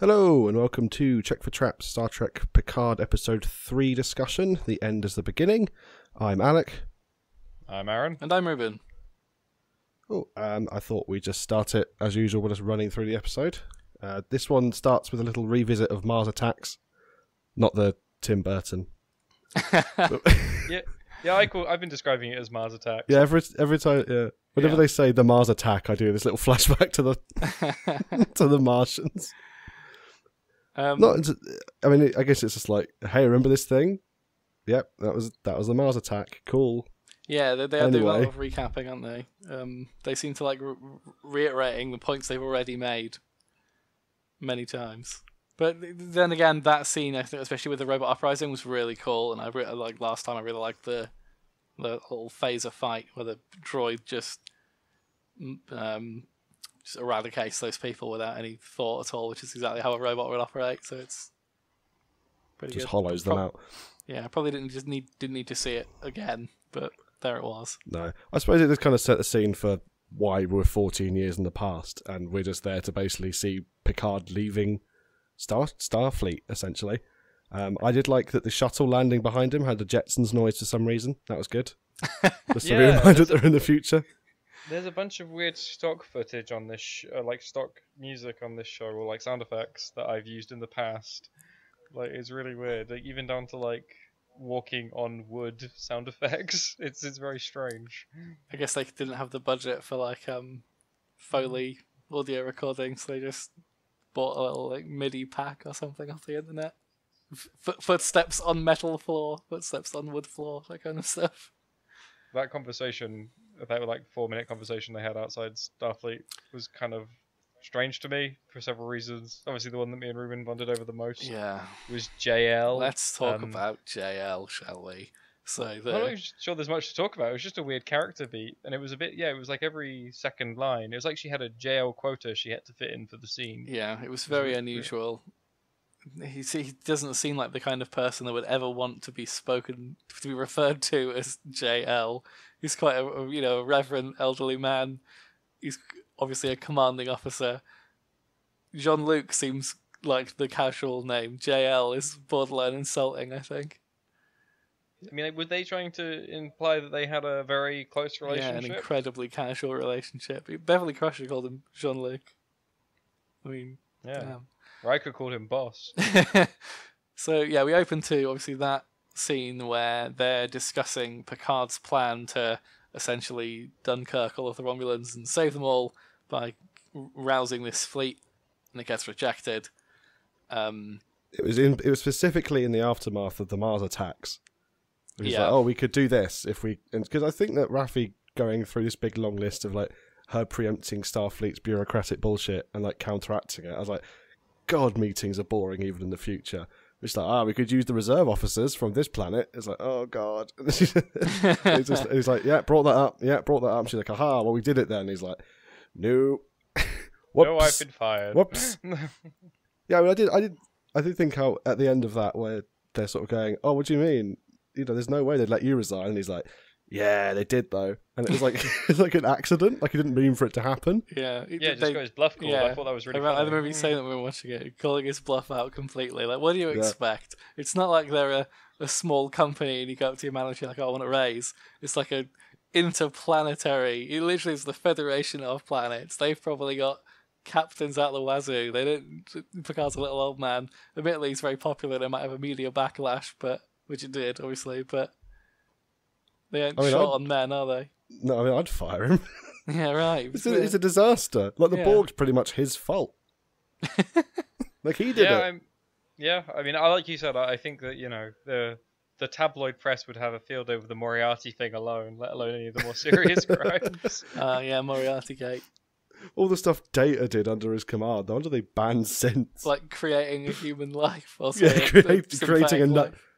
Hello and welcome to Check for Traps Star Trek Picard Episode 3 discussion. The end is the beginning. I'm Alec. I'm Aaron. And I'm Rueben. Oh, I thought we'd just start it as usual with us running through the episode. This one starts with a little revisit of Mars Attacks. Not the Tim Burton. I've been describing it as Mars Attacks. Yeah, every time, yeah. Whenever they say the Mars Attack, I do this little flashback to the to the Martians. I guess it's just like, hey, remember this thing? Yep, that was the Mars Attack. Cool. Yeah, they do a lot of recapping, aren't they? They seem to like reiterating the points they've already made many times. But then again, that scene, I think, especially with the robot uprising, was really cool. And I really liked the little phaser fight where the droid just eradicates those people without any thought at all, which is exactly how a robot would operate. So it's pretty just good. Hollows them out. Yeah, probably didn't need to see it again, but there it was. No, I suppose it just kind of set the scene for why we're 14 years in the past, and we're just there to basically see Picard leaving Starfleet, essentially. I did like that the shuttle landing behind him had the Jetsons noise for some reason. That was good. Just to be reminded they're in the future. There's a bunch of weird stock footage on this, like stock music on this show, or like sound effects that I've used in the past. Like, it's really weird. Like, even down to like walking on wood sound effects. It's very strange. I guess they didn't have the budget for like Foley audio recording, so they just bought a little like MIDI pack or something off the internet. Footsteps on metal floor, footsteps on wood floor, that kind of stuff. That conversation, that like 4-minute conversation they had outside Starfleet, was kind of strange to me for several reasons. Obviously, the one that me and Ruben bonded over the most was JL. Let's talk about JL, shall we? So I'm not sure there's much to talk about. It was just a weird character beat, and it was a bit, it was like every second line. It was like she had a JL quota she had to fit in for the scene. Yeah, it was very unusual. He doesn't seem like the kind of person that would ever want to be referred to as JL. He's quite a reverend elderly man. He's obviously a commanding officer. Jean-Luc seems like the casual name. JL is borderline insulting, I think. I mean, were they trying to imply that they had a very close relationship? Yeah, an incredibly casual relationship. Beverly Crusher called him Jean-Luc. I mean, damn. Riker called him boss. So, yeah, we open to, obviously, that scene where they're discussing Picard's plan to essentially Dunkirk all of the Romulans and save them all by rousing this fleet, and it gets rejected. It was specifically in the aftermath of the Mars attacks. It was like, we could do this if we... Because I think that Raffi going through this big long list of like her preempting Starfleet's bureaucratic bullshit and like counteracting it, I was like, God, meetings are boring even in the future. It's like, we could use the reserve officers from this planet. It's like, oh, God. He's like, brought that up. Yeah, brought that up. She's like, aha, well, we did it then. He's like, no. No, I've been fired. Whoops. Yeah, I mean, I did think how at the end of that where they're sort of going, oh, what do you mean? There's no way they'd let you resign. And he's like, yeah, they did though. And it was like it's like an accident. Like he didn't mean for it to happen. Yeah, just got his bluff called. I thought that was really funny. I remember you saying that when we were watching it, calling his bluff out completely. Like, what do you expect? It's not like they're a small company and you go up to your manager like, I want a raise. It's like a interplanetary. It literally is the Federation of Planets. They've probably got captains out the wazoo. They don't. Picard's a little old man. Admittedly, he's very popular. They might have a media backlash, which it did, obviously, but they ain't short on men, are they? No, I mean, I'd fire him. Yeah, right. It's a disaster. Like, the Borg's pretty much his fault. Like, he did it. I mean, like you said, I think that, the tabloid press would have a field over the Moriarty thing alone, let alone any of the more serious crimes. Moriarty Gate. All the stuff Data did under his command, no wonder they banned synths. Like, creating a human life. Or creating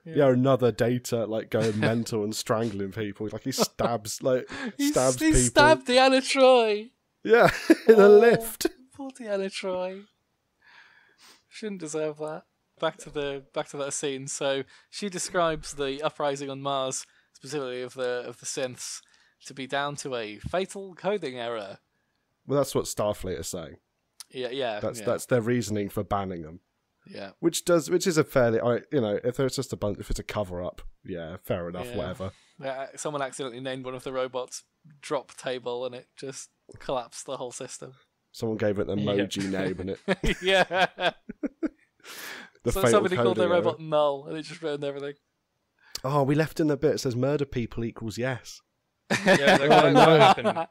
another Data, like, going mental and strangling people. Like, he stabs people. He stabbed Deanna Troi. Yeah, in a lift. Poor Deanna Troi. Shouldn't deserve that. Back to that scene. So she describes the uprising on Mars, specifically of the synths, to be down to a fatal coding error. Well, that's what Starfleet is saying. Yeah. That's their reasoning for banning them. Yeah. Which is a fairly, if it's just if it's a cover up, yeah, fair enough, whatever. Yeah, someone accidentally named one of the robots Drop Table, and it just collapsed the whole system. Someone gave it an emoji name, and it. Yeah. Somebody called their robot error. Null, and it just ruined everything. Oh, we left in the bit. It says murder people equals yes. Yeah, what happened.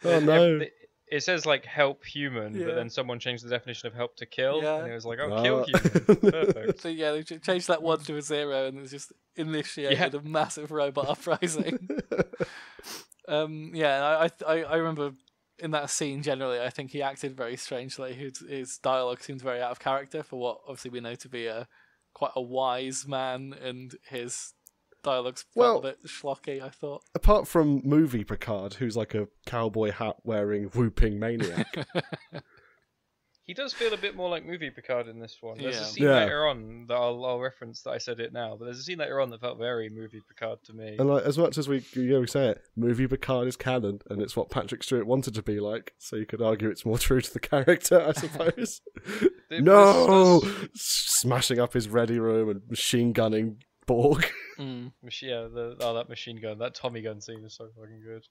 Oh no. It says like help human, but then someone changed the definition of help to kill, and it was like, kill human. Perfect. So yeah, they changed that 1 to a 0, and it was just initiated a massive robot uprising. I remember in that scene generally, I think he acted very strangely. His dialogue seemed very out of character for what obviously we know to be quite a wise man, and his dialogue's felt a bit schlocky, I thought. Apart from movie Picard, who's like a cowboy hat wearing whooping maniac. He does feel a bit more like movie Picard in this one. There's a scene Yeah. later on that I'll reference that I said it now, but there's a scene later on that felt very movie Picard to me. And like, as much as we say it, movie Picard is canon, and it's what Patrick Stewart wanted to be like, so you could argue it's more true to the character, I suppose. No! Smashing up his ready room and machine gunning Borg. Yeah, that machine gun, that Tommy gun scene is so fucking good.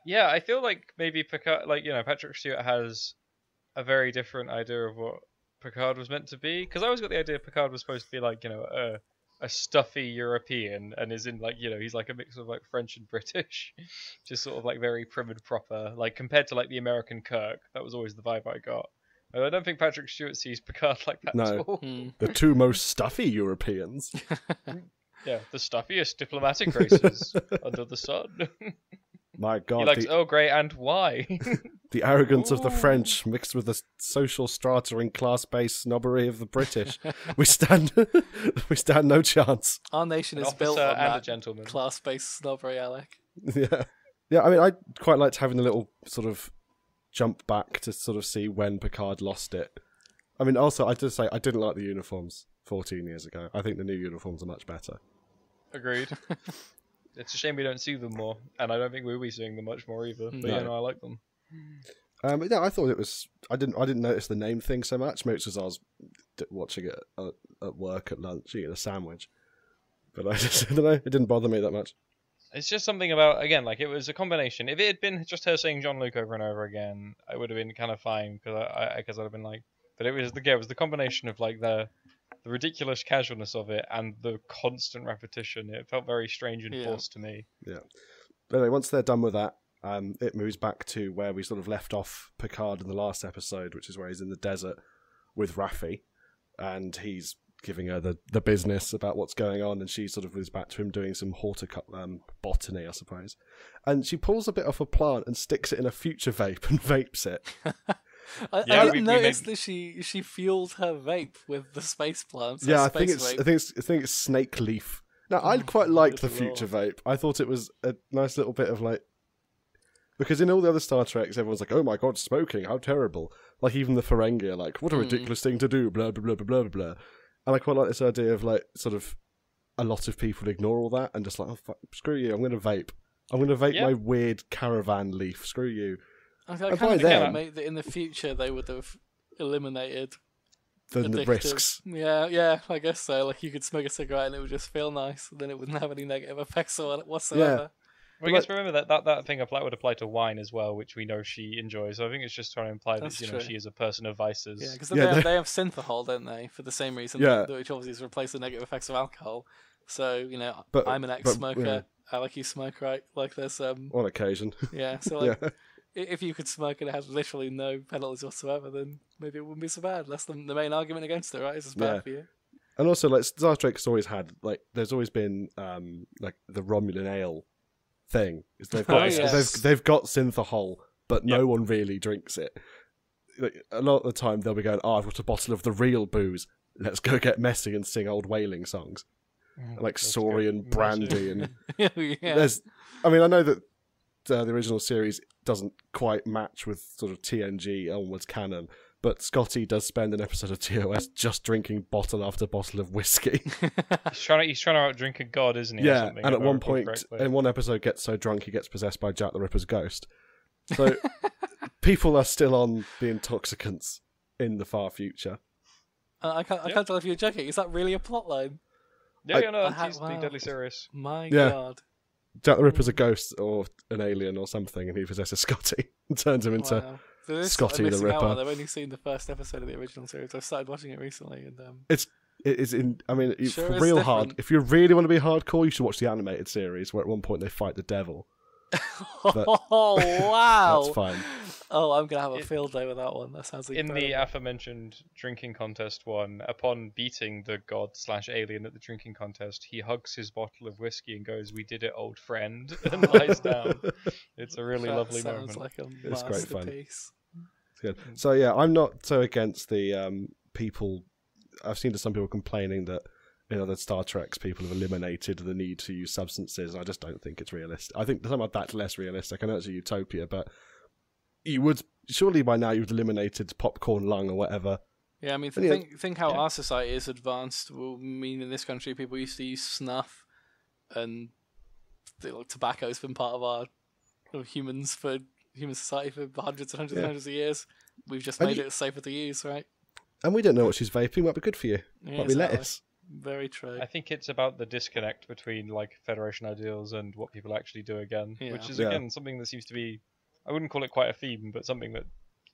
Yeah, I feel like maybe Picard, Patrick Stewart has a very different idea of what Picard was meant to be, because I always got the idea Picard was supposed to be like, a stuffy European, and is in like, he's like a mix of like French and British, just sort of like very prim and proper, like compared to like the American Kirk. That was always the vibe I got. I don't think Patrick Stewart sees Picard like that at all. The two most stuffy Europeans. Yeah, the stuffiest diplomatic races under the sun. My God. He likes Earl Grey, and why? The arrogance of the French mixed with the social strata and class-based snobbery of the British. we stand no chance. Our nation is built on that gentleman. Class-based snobbery, Alec. Yeah. I mean, I quite liked having a little sort of jump back to sort of see when Picard lost it. I mean, also, I did say I didn't like the uniforms 14 years ago. I think the new uniforms are much better. Agreed. It's a shame we don't see them more, and I don't think we'll be seeing them much more either. But I like them. But yeah, I thought it was. I didn't notice the name thing so much. Maybe it's because I was watching it at work at lunch, eating a sandwich. But I don't know. It didn't bother me that much. It's just something about, again, like it was a combination. If it had been just her saying John Luke over and over again, I would have been kind of fine, because I'd have been like. But it was the combination of like the ridiculous casualness of it and the constant repetition. It felt very strange and forced to me. Yeah. But anyway, once they're done with that, it moves back to where we sort of left off Picard in the last episode, which is where he's in the desert with Raffi, and he's giving her the business about what's going on, and she sort of is back to him doing some botany, I suppose. And she pulls a bit off a plant and sticks it in a future vape and vapes it. I didn't notice that she fueled her vape with the space plants. Yeah, I think it's snake leaf. Now, I quite liked the future vape. I thought it was a nice little bit of like, because in all the other Star Treks, everyone's like, "Oh my God, smoking! How terrible!" Like even the Ferengi are like, "What a ridiculous thing to do!" Blah blah blah blah blah blah. And I quite like this idea of like sort of a lot of people ignore all that and just like, "Oh fuck, screw you! I'm going to vape. I'm going to vape my weird caravan leaf. Screw you." I kind of think that in the future they would have eliminated the risks. Yeah, I guess so. Like you could smoke a cigarette and it would just feel nice, and then it wouldn't have any negative effects whatsoever. Yeah. Well, I guess remember that thing would apply to wine as well, which we know she enjoys. So I think it's just trying to imply that she is a person of vices. Yeah, because they have synthahol, don't they? For the same reason, which obviously is replace the negative effects of alcohol. So I'm an ex-smoker. Alec, you smoke, right? Like there's on occasion. Yeah, so like. Yeah. If you could smoke and it has literally no penalties whatsoever, then maybe it wouldn't be so bad. That's the main argument against it, right? It's bad for you. And also, like Star Trek's always had, like, there's always been, like the Romulan ale thing. They've got they've got synthahol, but no one really drinks it. Like, a lot of the time, they'll be going, "Oh, I've got a bottle of the real booze. Let's go get messy and sing old whaling songs, like Saurian brandy." And there's, I mean, I know that. The original series doesn't quite match with sort of TNG onwards canon, but Scotty does spend an episode of TOS just drinking bottle after bottle of whiskey. He's trying to outdrink a god, isn't he? Yeah, and at one point in one episode gets so drunk he gets possessed by Jack the Ripper's ghost. So people are still on the intoxicants in the far future. I can't tell if you're joking. Is that really a plotline? Yeah, no, he's being deadly serious. My God. Jack the Ripper's a ghost or an alien or something, and he possesses Scotty and turns him into Scotty the Ripper. I've only seen the first episode of the original series. I've started watching it recently, and it is in. I mean, Sure for is real different. hard. If you really want to be hardcore, you should watch the animated series, where at one point they fight the devil. But oh wow! That's fine. Oh, I'm gonna have a field day with that one. That sounds In incredible. the aforementioned drinking contest one, upon beating the god/alien at the drinking contest, he hugs his bottle of whiskey and goes, "We did it, old friend," and lies down. It's a really lovely sounds moment. like a It's great fun. masterpiece. It's good. So yeah, I'm not so against the people. I've seen some people complaining that the Star Treks people have eliminated the need to use substances. I just don't think it's realistic. I think some of that's less realistic. I know it's a utopia, but you would surely by now you've eliminated popcorn lung or whatever. Yeah, I mean, think how our society is advanced. Well, I mean, in this country, people used to use snuff, and tobacco's been part of our human society for hundreds and hundreds and hundreds of years. We've just made it safer to use, right? And we don't know what she's vaping. Might be good for you. Yeah, might be lettuce. Very true. I think it's about the disconnect between like Federation ideals and what people actually do again, which is again something that seems to be, I wouldn't call it quite a theme, but something that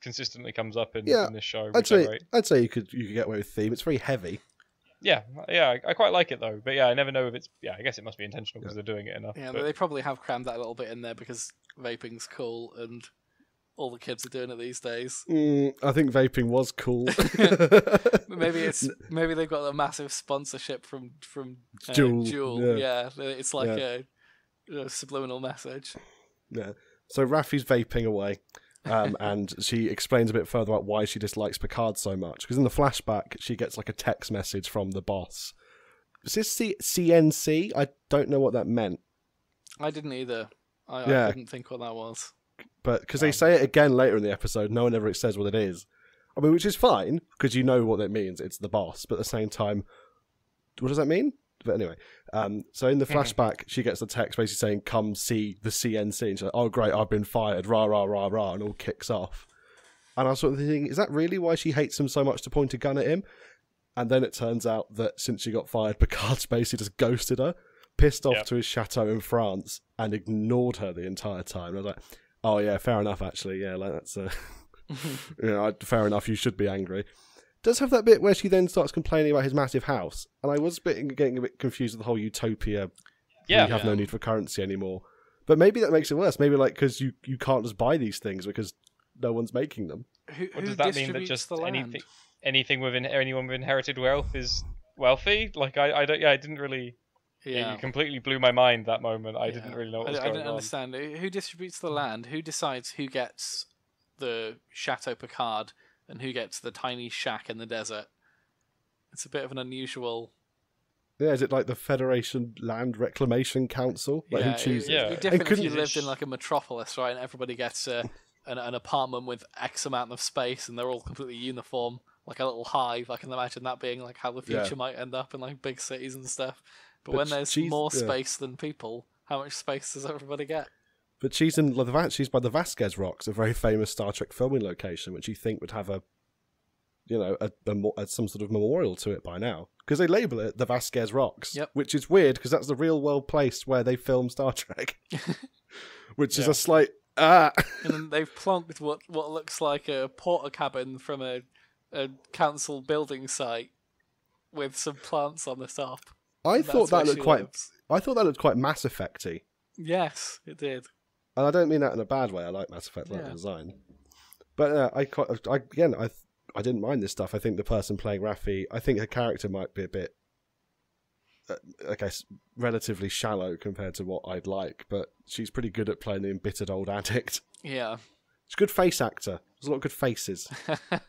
consistently comes up in this show. I'd say you could get away with theme. It's very heavy. Yeah, I quite like it though, but I never know if it's. Yeah, I guess it must be intentional because they're doing it enough. Yeah, but they probably have crammed that a little bit in there because vaping's cool and all the kids are doing it these days. I think vaping was cool. maybe they've got a massive sponsorship from Juul. Yeah, it's like a subliminal message. Yeah. So Raffi's vaping away, and she explains a bit further about why she dislikes Picard so much. Because in the flashback, she gets like a text message from the boss. Is this CNC? I don't know what that meant. I didn't either. I couldn't think what that was. But because they say it again later in the episode, no one ever says what it is. I mean, which is fine, because you know what it means. It's the boss. But at the same time, what does that mean? But anyway, so in the flashback, she gets the text basically saying, "Come see the CNC." And she's like, "Oh, great, I've been fired, rah, rah, rah, rah," and all kicks off. And I was sort of thinking, is that really why she hates him so much to point a gun at him? And then it turns out that since she got fired, Picard's basically just ghosted her, pissed off to his chateau in France, and ignored her the entire time. And I was like, oh yeah, fair enough, actually. Yeah, like that's fair enough, you should be angry. Does have that bit where she then starts complaining about his massive house, and I was getting a bit confused with the whole utopia. Yeah, we have no need for currency anymore. But maybe that makes it worse. Maybe like because you can't just buy these things because no one's making them. Who does that mean that just anything with anyone with inherited wealth is wealthy? Like I don't. Yeah, I didn't really. Yeah, you completely blew my mind that moment. I didn't really know what was going on. I didn't understand. Who distributes the land? Who decides who gets the Chateau Picard and who gets the tiny shack in the desert? It's a bit of an unusual... Yeah, is it like the Federation Land Reclamation Council? Like who chooses? It'd be different if you lived in like a metropolis, right? And everybody gets an apartment with X amount of space and they're all completely uniform, like a little hive. I can imagine that being like how the future might end up in like big cities and stuff. But when there's more space than people, how much space does everybody get? But she's by the Vasquez Rocks, a very famous Star Trek filming location, which you think would have some sort of memorial to it by now, because they label it the Vasquez Rocks, which is weird because that's the real world place where they film Star Trek, which is a slight And then they've plonked what looks like a porter cabin from a council building site with some plants on the top. I thought that looked quite Mass Effect-y. Yes, it did. And I don't mean that in a bad way. I like Mass Effect like design. But I didn't mind this stuff. I think the person playing Raffi, I think her character might be a bit, I guess, relatively shallow compared to what I'd like. But she's pretty good at playing the embittered old addict. Yeah. She's a good face actor. There's a lot of good faces.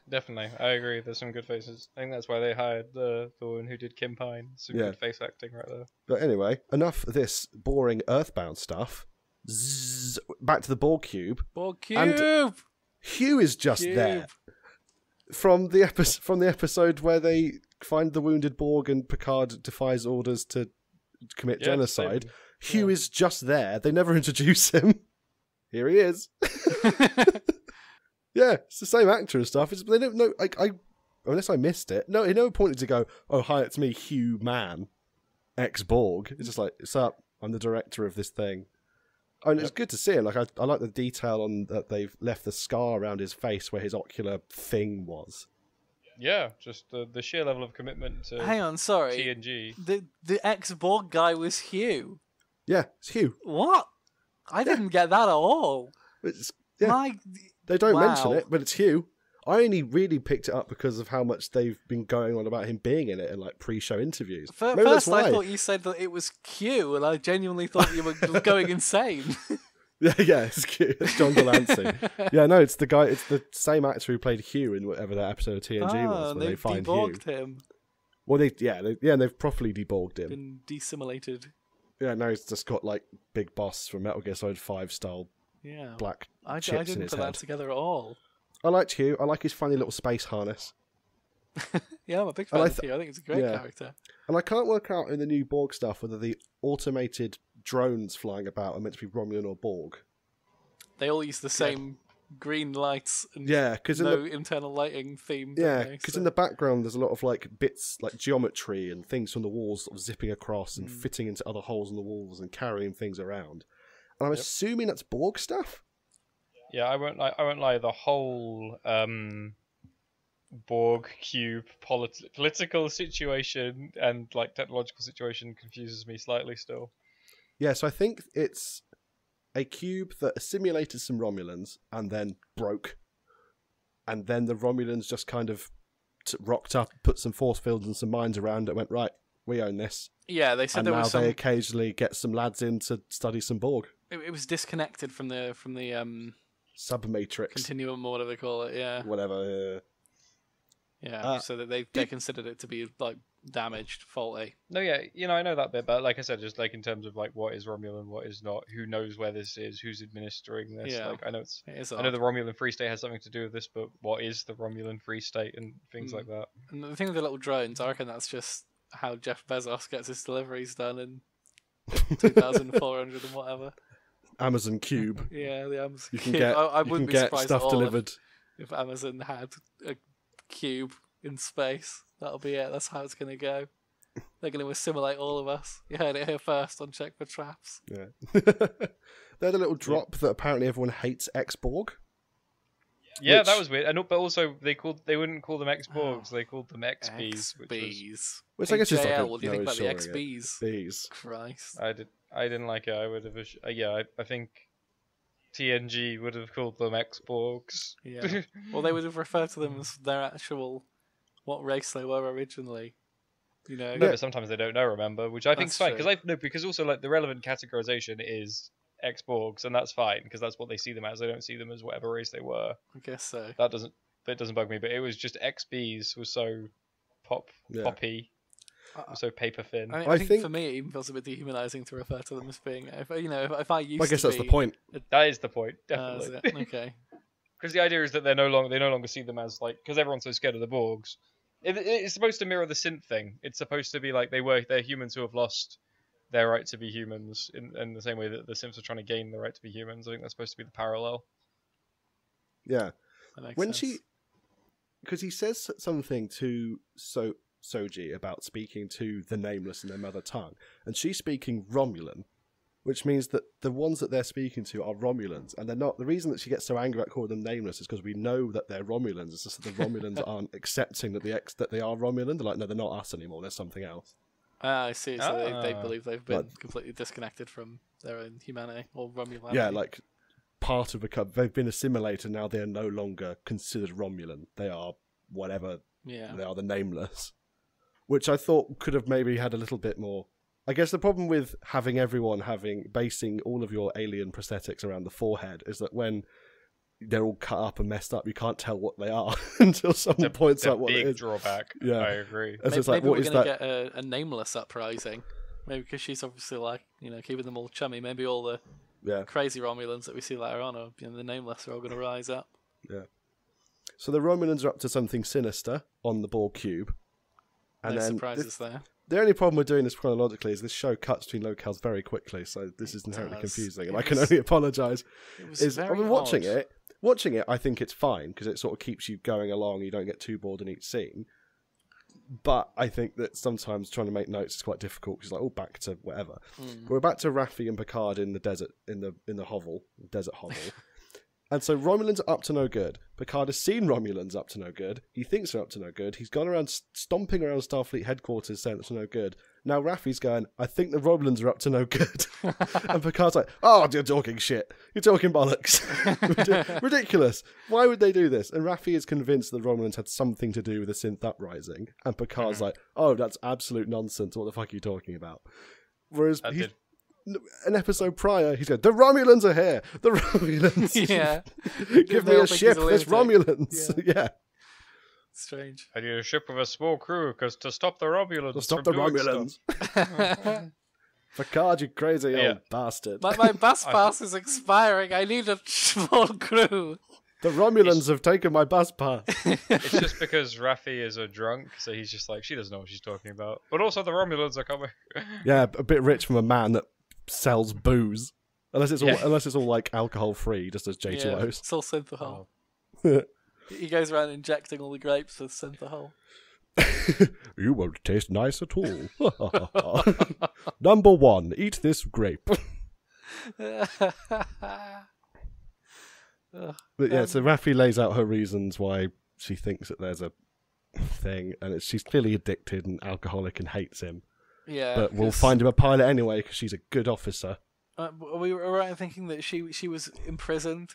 Definitely, I agree. There's some good faces. I think that's why they hired the one who did Kim Pine. Some good face acting right there. But anyway, enough of this boring Earthbound stuff. Back to the Borg cube. Borg cube. And Hugh is just there from the episode where they find the wounded Borg and Picard defies orders to commit genocide. Hugh is just there. They never introduce him. Here he is. Yeah, it's the same actor and stuff. They don't know. Unless I missed it. No, he never pointed to go, "Oh, hi, it's me, Hugh Mann, ex-Borg." It's just like, "What's up? I'm the director of this thing." Oh, and it's good to see him. Like I like the detail on that they've left the scar around his face where his ocular thing was. Yeah, just the sheer level of commitment to Hang on, sorry. TNG. The ex-Borg guy was Hugh. Yeah, it's Hugh. What? I didn't get that at all. Yeah. They don't mention it, but it's Hugh. I only really picked it up because of how much they've been going on about him being in it in like pre-show interviews. First, I thought you said that it was Q, and I genuinely thought you were going insane. Yeah, it's Q. It's John Delancey. Yeah, no, it's the guy. It's the same actor who played Hugh in whatever that episode of TNG was. Where they find Hugh. Him. Well, they've properly deborged him. Been desimilated. Yeah, no, he's just got like Big Boss from Metal Gear Solid 5 style. Yeah, black I chips in didn't his put head. that together at all. I liked Hugh. I like his funny little space harness. Yeah, I'm a big fan of Hugh. I think it's a great character. And I can't work out in the new Borg stuff whether the automated drones flying about are meant to be Romulan or Borg. They all use the same green lights and because no internal lighting theme. Yeah, because in the background there's a lot of like bits, like geometry and things from the walls sort of zipping across and fitting into other holes in the walls and carrying things around. And I'm assuming that's Borg stuff. Yeah, I won't lie. The whole Borg cube political situation and like technological situation confuses me slightly still. Yeah, so I think it's a cube that assimilated some Romulans and then broke, and then the Romulans just kind of rocked up, put some force fields and some mines around it, went, right, we own this. Yeah, they said and there now was some... they occasionally get some lads in to study some Borg. It was disconnected from the submatrix continuum or whatever they call it. Yeah, whatever. Yeah, so that they considered it to be like damaged, faulty. No, yeah, I know that bit, but like I said, just like in terms of like what is Romulan, what is not, who knows where this is, who's administering this. Yeah, like I know I know the Romulan Free State has something to do with this, but what is the Romulan Free State and things like that. And the thing with the little drones, I reckon that's just how Jeff Bezos gets his deliveries done in 2,400 and whatever. Amazon Cube. Yeah, the Amazon you can Cube. Get, I you wouldn't can be get surprised stuff at all delivered. if Amazon had a cube in space. That'll be it. That's how it's going to go. They're going to assimilate all of us. You heard it here first on Check for Traps. Yeah. They're the little drop that apparently everyone hates ex-Borg. Yeah, that was weird. But also they wouldn't call them ex-Borgs. They called them XBs. Which I guess is like what do you think about the XBs? Bees. Christ. I didn't like it. I would have. I think TNG would have called them ex-Borgs. Yeah. Well, they would have referred to them as their actual what race they were originally. No, but sometimes they don't know. Remember, which I think is fine because also like the relevant categorization is ex-Borgs, and that's fine because that's what they see them as. They don't see them as whatever race they were. I guess so. That doesn't bug me, but it was just XBs was so poppy, so paper thin. I think for me it even feels a bit dehumanizing to refer to them as being. If I used. I guess that's the point. That is the point, definitely. Okay. Because the idea is that they no longer see them as like because everyone's so scared of the Borgs. It's supposed to mirror the synth thing. It's supposed to be like they're humans who have lost their right to be humans in the same way that the synths are trying to gain the right to be humans. I think that's supposed to be the parallel. Yeah. When sense. Because he says something to Soji about speaking to the Nameless in their mother tongue, and she's speaking Romulan, which means that the ones that they're speaking to are Romulans, and they're not. The reason that she gets so angry at calling them Nameless is because we know that they're Romulans. It's just that the Romulans aren't accepting that that they are Romulan. They're like, no, they're not us anymore. There's something else. I see. So they believe they've been completely disconnected from their own humanity or Romulanity. Yeah, like part of they've been assimilated. Now they are no longer considered Romulan. They are whatever. Yeah, they are the Nameless, which I thought could have maybe had a little bit more. I guess the problem with having everyone basing all of your alien prosthetics around the forehead is that when they're all cut up and messed up, you can't tell what they are until someone points out what it is. Big drawback. Yeah, I agree. Maybe we're going to get a Nameless uprising. Maybe because she's obviously like keeping them all chummy. Maybe all the crazy Romulans that we see later on, or the Nameless, are all going to rise up. Yeah. So the Romulans are up to something sinister on the Borg cube. And no then surprises there. The only problem with doing this chronologically is this show cuts between locales very quickly, so this is inherently confusing, and I can only apologise. I've been watching it, watching it, I think it's fine because it sort of keeps you going along. You don't get too bored in each scene. But I think that sometimes trying to make notes is quite difficult because, like, oh, back to whatever. We're back to Raffi and Picard in the desert, in the hovel, desert hovel. And so Romulans are up to no good. Picard has seen Romulans up to no good. He thinks they're up to no good. He's gone around stomping around Starfleet headquarters saying it's no good. Now Raffi's going, I think the Romulans are up to no good. And Picard's like, oh, you're talking shit. You're talking bollocks. Ridiculous. Why would they do this? And Raffi is convinced the Romulans had something to do with the synth uprising. And Picard's like, oh, that's absolute nonsense. What the fuck are you talking about? Whereas an episode prior, he's going, the Romulans are here. The Romulans. Yeah. Give me a ship. There's Romulans. Yeah. Strange. I need a ship with a small crew because to stop the Romulans. To stop the Romulans. Picard, you crazy old bastard. My bus pass is expiring. I need a small crew. The Romulans have taken my bus pass. It's just because Raffi is a drunk, so he's just like, she doesn't know what she's talking about. But also the Romulans are coming. Yeah, a bit rich from a man that sells booze. Unless it's all like alcohol free, just as J2Os. Yeah, it's all synthahol. He goes around injecting all the grapes with synthahol. You won't taste nice at all. Number 1, eat this grape. But yeah, so Raffi lays out her reasons why she thinks that there's a thing, and she's clearly addicted and alcoholic and hates him. Yeah, but we'll find him a pilot anyway because she's a good officer. We were right in thinking that she was imprisoned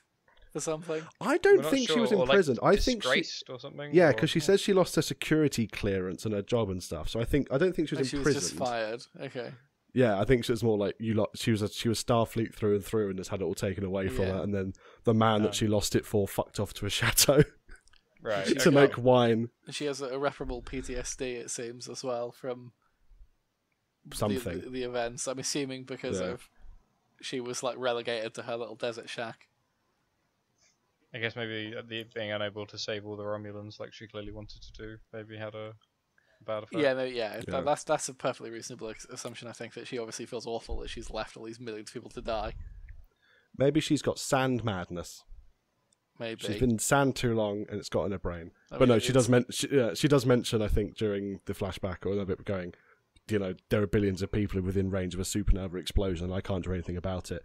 for something. I don't think she was imprisoned. Like I think she or something. Yeah, because she says she lost her security clearance and her job and stuff. So I don't think she was imprisoned. She was just fired. Okay. Yeah, I think she was more like she was Starfleet through and through, and just had it all taken away from her. And then the man that she lost it for fucked off to a chateau, right, to make wine. She has irreparable PTSD, it seems, as well from something the events. I'm assuming because of she was like relegated to her little desert shack. I guess maybe being unable to save all the Romulans, like she clearly wanted to do, maybe had a bad effect. Yeah. That's a perfectly reasonable assumption. I think that she obviously feels awful that she's left all these millions of people to die. Maybe she's got sand madness. Maybe she's been in sand too long and it's got in her brain. But no, she does mention, I think, during the flashback or a bit going, you know, there are billions of people within range of a supernova explosion and I can't do anything about it.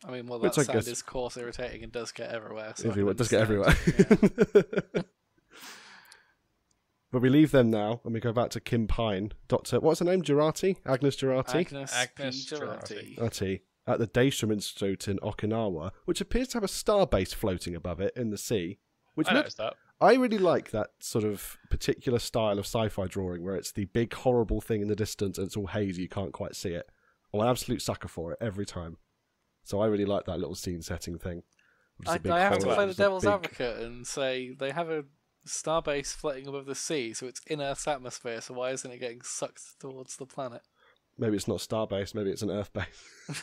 I mean, well, that sound is coarse, irritating, and does get everywhere. So it does get everywhere. Yeah. But we leave them now, and we go back to Kim Pine. What's her name? Girardi? Agnes Girardi? Agnes Girardi. At the Daystrom Institute in Okinawa, which appears to have a starbase floating above it in the sea. I noticed that. I really like that sort of particular style of sci-fi drawing, where it's the big, horrible thing in the distance, and it's all hazy, you can't quite see it. I'm an absolute sucker for it, every time. So I really like that little scene setting thing. I have to play the devil's advocate and say they have a starbase floating above the sea, so it's in Earth's atmosphere, so why isn't it getting sucked towards the planet? Maybe it's not starbase, maybe it's an Earth base.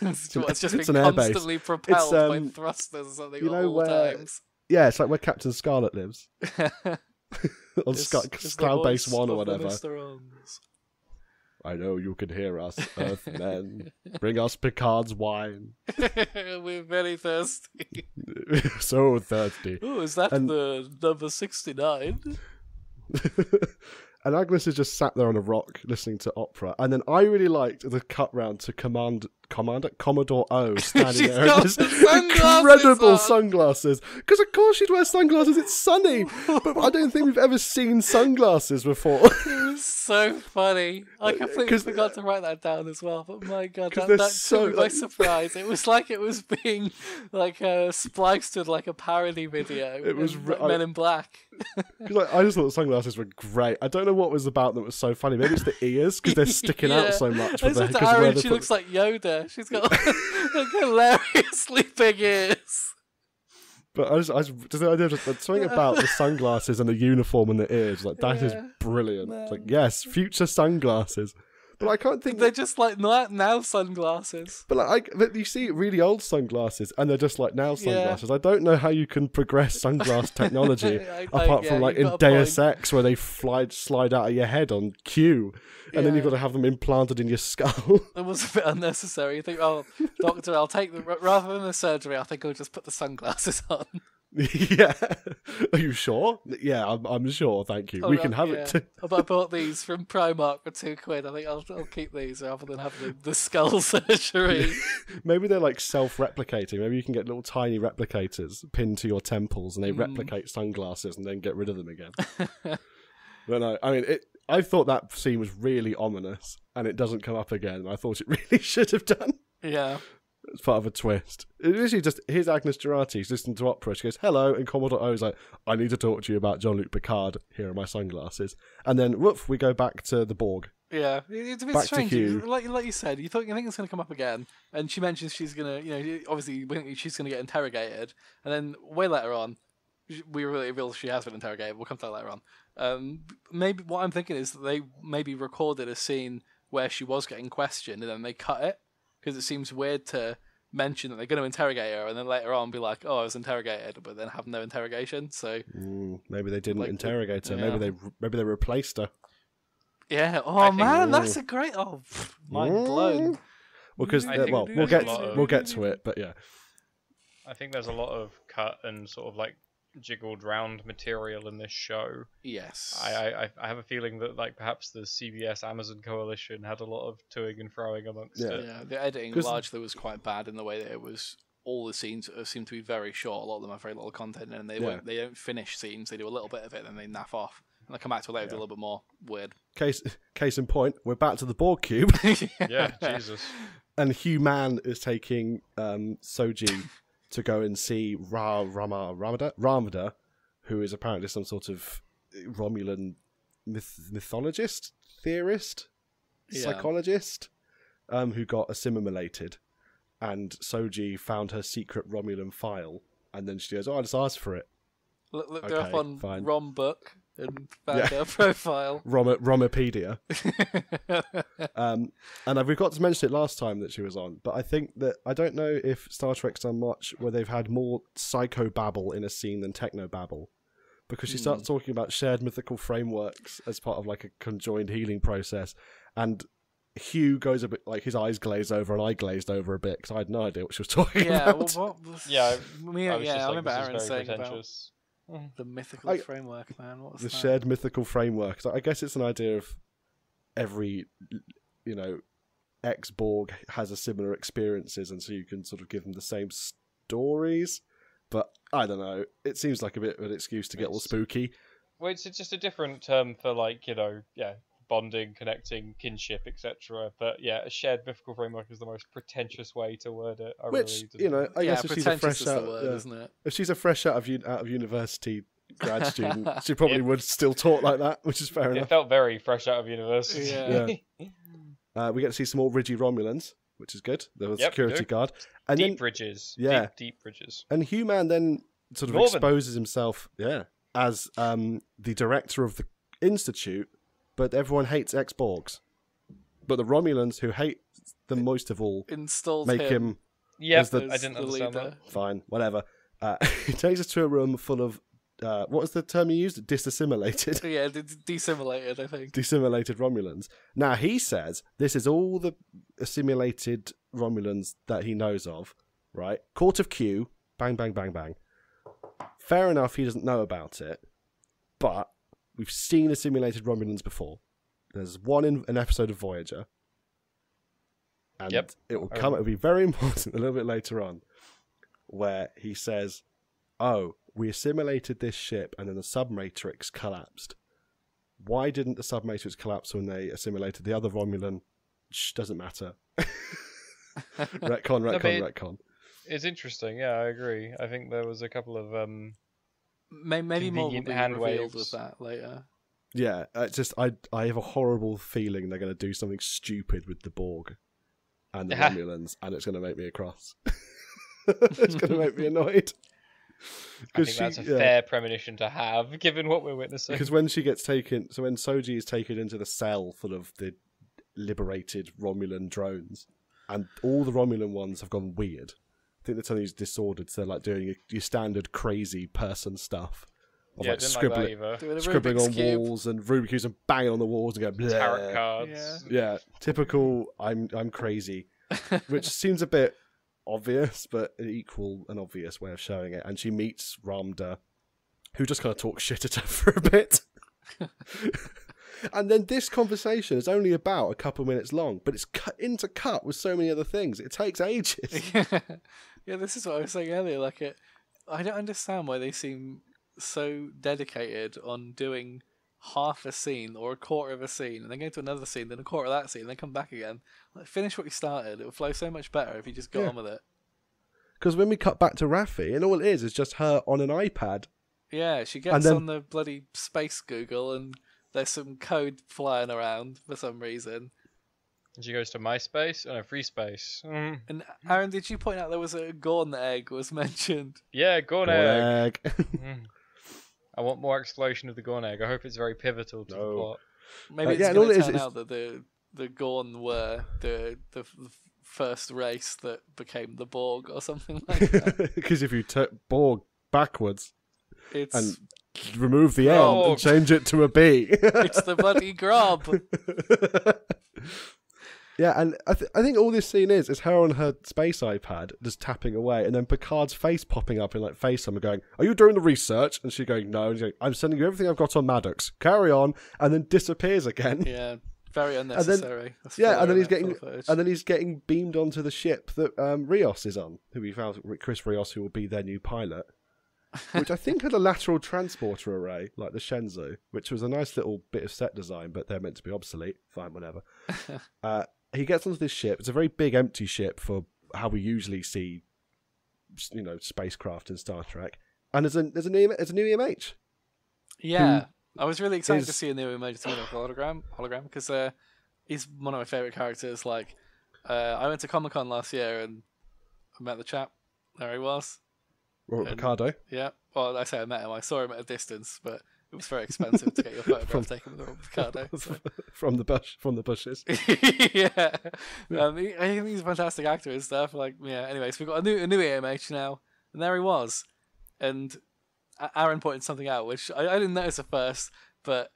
It's just being constantly propelled by thrusters or something at all times. Yeah, it's like where Captain Scarlet lives. On Cloud Base 1 or whatever. I know you can hear us, Earthmen. Bring us Picard's wine. We're very thirsty. So thirsty. Oh, is that the number 69? And Agnes is just sat there on a rock listening to opera. And then I really liked the cut round to Commodore O standing there in his incredible sunglasses. Because of course she'd wear sunglasses, it's sunny. But I don't think we've ever seen sunglasses before. It was so funny. I completely forgot to write that down as well. But my god, that took me by surprise. It was like it was being spliced with like a parody video. It was Men in Black. I just thought the sunglasses were great. I don't know what was about them that was so funny. Maybe it's the ears because they're sticking out so much. She looks like Yoda. She's got like hilariously big ears. But just the idea of something about the sunglasses and the uniform and the ears, like that is brilliant. It's like, yes, future sunglasses. But I can't think. They're just like now sunglasses. But you see really old sunglasses, and they're just like now sunglasses. I don't know how you can progress sunglass technology apart from like in Deus Ex, where they slide out of your head on cue, and then you've got to have them implanted in your skull. It was a bit unnecessary. You think, oh, doctor, I'll take rather than the surgery. I think I'll just put the sunglasses on. Yeah, are you sure? Yeah, I'm sure. Thank you. We can have it too. I bought these from Primark for £2. I think I'll keep these rather than having the skull surgery. Maybe they're like self-replicating. Maybe you can get little tiny replicators pinned to your temples, and they replicate sunglasses, and then get rid of them again. But no, I mean, I thought that scene was really ominous, and it doesn't come up again. I thought it really should have done. Yeah. It's part of a twist. It's literally just, here's Agnes Jurati. She's listening to opera. She goes, hello. And Commodore O is like, I need to talk to you about Jean-Luc Picard. Here are my sunglasses. And then, woof, we go back to the Borg. Yeah. It's a bit strange. Like you said, you think it's going to come up again. And she mentions she's going to, obviously, she's going to get interrogated. And then way later on, we really reveal she has been interrogated. We'll come to that later on. Maybe what I'm thinking is that they maybe recorded a scene where she was getting questioned and then they cut it. Because it seems weird to mention that they're going to interrogate her and then later on be like, oh, I was interrogated, but then have no interrogation. So maybe they didn't interrogate her. Yeah. Maybe they replaced her. Yeah. Oh man, that's a great. Oh, mind blown. Well, because we'll get to it, but yeah. I think there's a lot of cut and sort of like jiggled round material in this show. Yes. I have a feeling that like perhaps the CBS Amazon coalition had a lot of toing and froing amongst it. Yeah, the editing largely was quite bad in the way that it was. All the scenes seem to be very short. A lot of them have very little content, and they don't finish scenes. They do a little bit of it, and they naff off. And they come back to it later, do a little bit more weird. Case in point, we're back to the Borg cube. Yeah, Jesus. And Hugh Mann is taking Soji to go and see Ramada, who is apparently some sort of Romulan mythologist, theorist, psychologist, who got assimilated. And Soji found her secret Romulan file, and then she goes, "Oh, I just asked for it." Looked her up on Rom Book and found her profile. Romopedia. And we've got to mention it last time that she was on, but I think that I don't know if Star Trek's done much where they've had more psychobabble in a scene than technobabble, because she starts talking about shared mythical frameworks as part of like a conjoined healing process, and Hugh goes a bit like his eyes glaze over and I glazed over a bit because I had no idea what she was talking about. I remember Aaron saying about the mythical framework, man. What's the shared mythical framework? So I guess it's an idea of every, ex-Borg has a similar experiences, and so you can sort of give them the same stories. But I don't know. It seems like a bit of an excuse to get all spooky. Well, it's just a different term for bonding, connecting, kinship, etc. But yeah, a shared mythical framework is the most pretentious way to word it. I guess if she's a fresh out, isn't it? If she's a fresh out of university grad student, she probably would still talk like that, which is fair enough. It felt very fresh out of university. Yeah. We get to see some more Ridgy Romulans, which is good. The security guard. And deep bridges. Yeah. Deep bridges. And Hugh Mann then sort of exposes himself as the director of the Institute, but everyone hates ex-Borgs. But the Romulans, who hate them most of all, make him as I didn't understand that. Fine, whatever. He takes us to a room full of what was the term you used? Disassimilated. Yeah, desimulated, I think. Desimulated Romulans. Now, he says this is all the assimilated Romulans that he knows of, right? Court of Q, bang, bang, bang, bang. Fair enough, he doesn't know about it, but we've seen assimilated Romulans before. There's one in an episode of Voyager. And it'll be very important a little bit later on, where he says, "Oh, we assimilated this ship and then the submatrix collapsed. Why didn't the submatrix collapse when they assimilated the other Romulan? Doesn't matter." retcon. It's interesting, yeah, I agree. I think there was a couple of maybe more will be revealed with that later. Yeah, I have a horrible feeling they're going to do something stupid with the Borg and the Romulans, and it's going to make me cross. It's going to make me annoyed. I think that's a fair premonition to have, given what we're witnessing. Because when she gets taken, so when Soji is taken into the cell full of the liberated Romulan drones, and all the Romulan ones have gone weird. I think they're telling you disordered, so they're like doing your standard crazy person stuff. Of like scribbling on walls and Rubik's Cubes and banging on the walls and going tarot cards. Yeah, typical. I'm crazy, which seems a bit obvious, but an equal and obvious way of showing it. And she meets Ramda, who just kind of talks shit at her for a bit. And then this conversation is only about a couple minutes long, but it's cut with so many other things. It takes ages. Yeah, this is what I was saying earlier. Like, I don't understand why they seem so dedicated on doing half a scene or a quarter of a scene, and then go to another scene, then a quarter of that scene, and then come back again. Like, finish what you started. It would flow so much better if you just got on with it. Because when we cut back to Raffi, and all it is just her on an iPad. Yeah, she gets on the bloody space Google, and there's some code flying around for some reason. And she goes to MySpace and free space. And Aaron, did you point out there was a Gorn egg was mentioned? Yeah, Gorn egg. I want more exploration of the Gorn egg. I hope it's very pivotal to the plot. Maybe it's going to turn out that the Gorn were the first race that became the Borg or something like that. Because if you took Borg backwards and remove the N and change it to a B. It's the bloody Grob. Yeah, and I think all this scene is her on her space iPad just tapping away, and then Picard's face popping up in like FaceTime and going, "Are you doing the research?" And she going, "No." And he's going, "I'm sending you everything I've got on Maddox. Carry on," and then disappears again. Yeah, very unnecessary. And then he's getting beamed onto the ship that Rios is on, who we found, Chris Rios, who will be their new pilot. Which I think had a lateral transporter array, like the Shenzhou, which was a nice little bit of set design, but they're meant to be obsolete. Fine, whatever. He gets onto this ship. It's a very big, empty ship for how we usually see, spacecraft in Star Trek. And there's a new EMH. Yeah, I was really excited to see a new emergency hologram because he's one of my favorite characters. Like, I went to Comic-Con last year and I met the chap. There he was. Robert Picardo. Yeah. Well, I say I met him. I saw him at a distance, but it was very expensive to get your photograph taken with Robert Picardo. So. From the bushes. Yeah. I think he's a fantastic actor and stuff. Like, yeah. Anyway, so we've got a new EMH now, and there he was. And Aaron pointed something out, which I didn't notice at first, but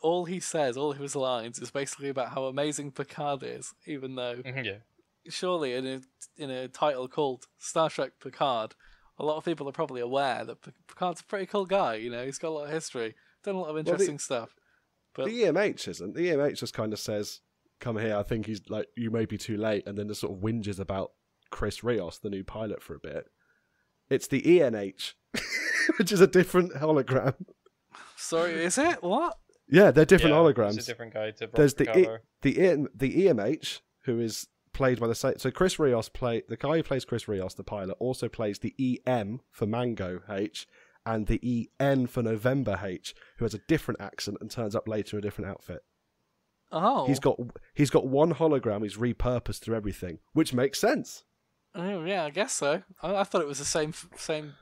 all he says, all his lines, is basically about how amazing Picard is, even though. Yeah. Surely in a title called Star Trek Picard, a lot of people are probably aware that Picard's a pretty cool guy. He's got a lot of history, done a lot of interesting stuff. But the EMH isn't. The EMH just kind of says, "Come here, I think he's like, you may be too late," and then just sort of whinges about Chris Rios, the new pilot, for a bit. It's the ENH, which is a different hologram. Sorry, is it? What? Yeah, they're different holograms. It's a different guy to There's the EMH, who is played by the same. So Chris Rios the guy who plays Chris Rios, the pilot, also plays the EM for Mango H and the EN for November H, who has a different accent and turns up later in a different outfit. Oh, he's got one hologram. He's repurposed through everything, which makes sense. Oh yeah, I guess so. I thought it was the same thing.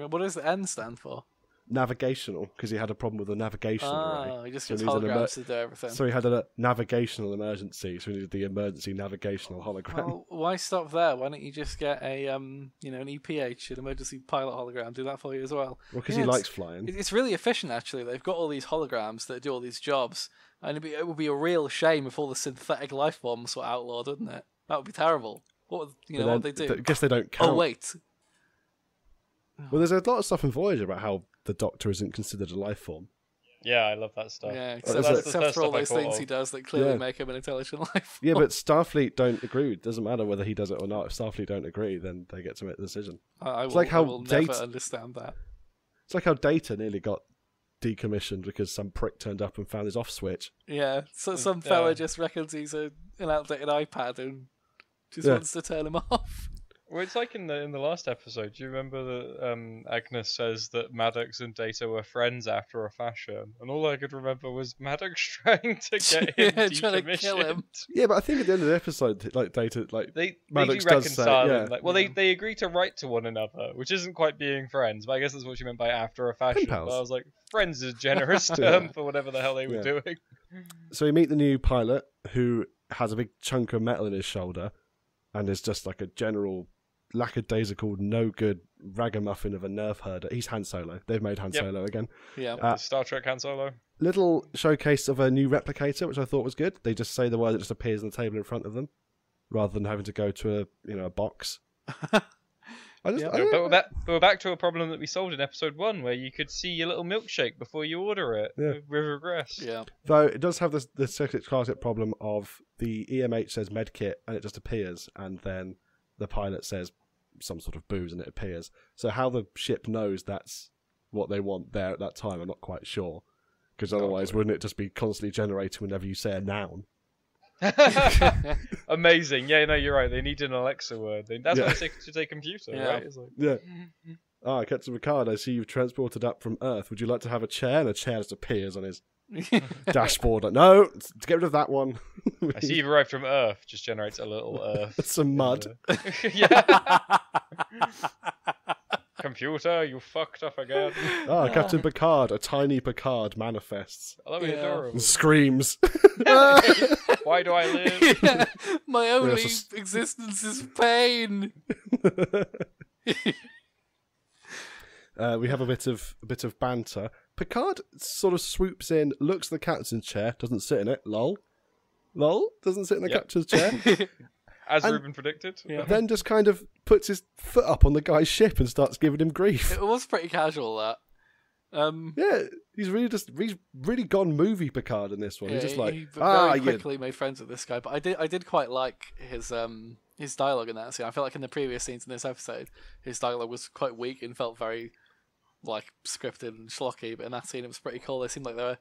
What does the N stand for? Navigational, because he had a problem with the navigational array. He just used holograms to do everything. So he had a navigational emergency, so he needed the emergency navigational hologram. Well, why stop there? Why don't you just get an EPH, an emergency pilot hologram, do that for you as well? Well, because he likes flying. It's really efficient, actually. They've got all these holograms that do all these jobs, and it would be a real shame if all the synthetic life forms were outlawed, wouldn't it? That would be terrible. What would they do? I guess they don't count. Oh, wait. Well, there's a lot of stuff in Voyager about how the Doctor isn't considered a life form. Yeah, I love that stuff. Yeah, except for all those things he does that clearly make him an intelligent life form. Yeah, but Starfleet don't agree. It doesn't matter whether he does it or not. If Starfleet don't agree, then they get to make the decision. I will never understand that. It's like how Data nearly got decommissioned because some prick turned up and found his off switch. Yeah, so some fella just reckons he's an outdated iPad and just wants to turn him off. Well, it's like in the last episode. Do you remember that Agnes says that Maddox and Data were friends after a fashion, and all I could remember was Maddox trying to get him decommissioned. Trying to kill him. Yeah, but I think at the end of the episode, like Data, like Maddox do reconcile. does say, they agree to write to one another, which isn't quite being friends. But I guess that's what she meant by after a fashion. But I was like, friends is a generous term for whatever the hell they were doing. So we meet the new pilot who has a big chunk of metal in his shoulder and is just like a general lackadaisical, no good ragamuffin of a nerf herder. He's Han Solo. They've made Han Solo again. Yeah. Star Trek Han Solo. Little showcase of a new replicator, which I thought was good. They just say the word, it just appears on the table in front of them, rather than having to go to a box. But we're back to a problem that we solved in episode 1, where you could see your little milkshake before you order it. Yeah. We've regressed. Yeah. Though it does have the classic problem of the EMH says medkit and it just appears, and then the pilot says some sort of booze and it appears. So how the ship knows that's what they want there at that time, I'm not quite sure. Because otherwise, wouldn't it just be constantly generating whenever you say a noun? Amazing. Yeah, no, you're right. They need an Alexa word. That's why they say computer, right? It's like... Yeah. Captain Picard, I see you've transported up from Earth. Would you like to have a chair? And a chair just appears on his dashboard. Like, no, to get rid of that one. I see you've arrived from Earth. Just generates a little Earth. Some mud. Yeah. Computer, you fucked up again. Captain Picard, a tiny Picard manifests. I love it, adorable. And screams. Why do I live? My only existence is pain. We have a bit of banter. Picard sort of swoops in, looks at the captain's chair, doesn't sit in it. Lol, doesn't sit in the captain's chair. As Ruben predicted. Yeah. Then just kind of puts his foot up on the guy's ship and starts giving him grief. It was pretty casual, that. Yeah, he's really gone movie Picard in this one. He's just like, he very quickly made friends with this guy. But I did quite like his dialogue in that scene. I feel like in the previous scenes in this episode, his dialogue was quite weak and felt very like scripted and schlocky. But in that scene, it was pretty cool. They seemed like they were,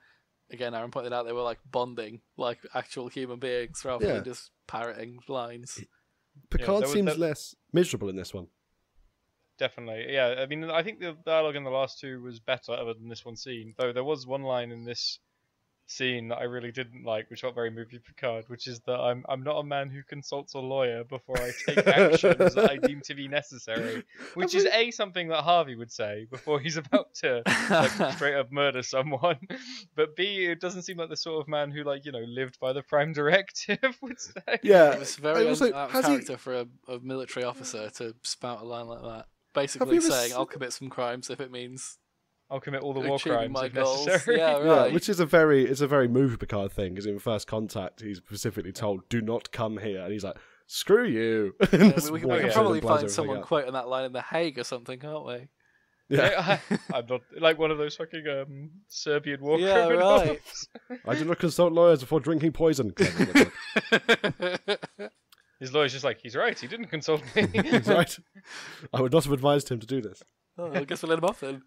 again, Aaron pointed out, they were like bonding like actual human beings rather than just parroting lines. Picard seems less miserable in this one. Definitely, yeah. I mean, I think the dialogue in the last two was better other than this one scene. Though there was one line in this scene that I really didn't like, which felt very movie Picard, which is that I'm not a man who consults a lawyer before I take actions that I deem to be necessary. Which is something that Harvey would say before he's about to straight up murder someone. But B, it doesn't seem like the sort of man who lived by the Prime Directive would say. Yeah, it was very out of character for a military officer to spout a line like that. Basically saying, I'll commit some crimes if it means I'll commit all the war crimes if goals. necessary. Yeah, right. Yeah, which is a very movie Picard thing, because in First Contact, he's specifically told, do not come here. And he's like, screw you. We can probably find someone quoting that line in The Hague or something, can't we? Yeah. I'm not like one of those fucking Serbian war criminals. Right. I do not consult lawyers before drinking poison. His lawyer's just like, he's right, he didn't consult me. He's right. I would not have advised him to do this. I guess we'll let him off then.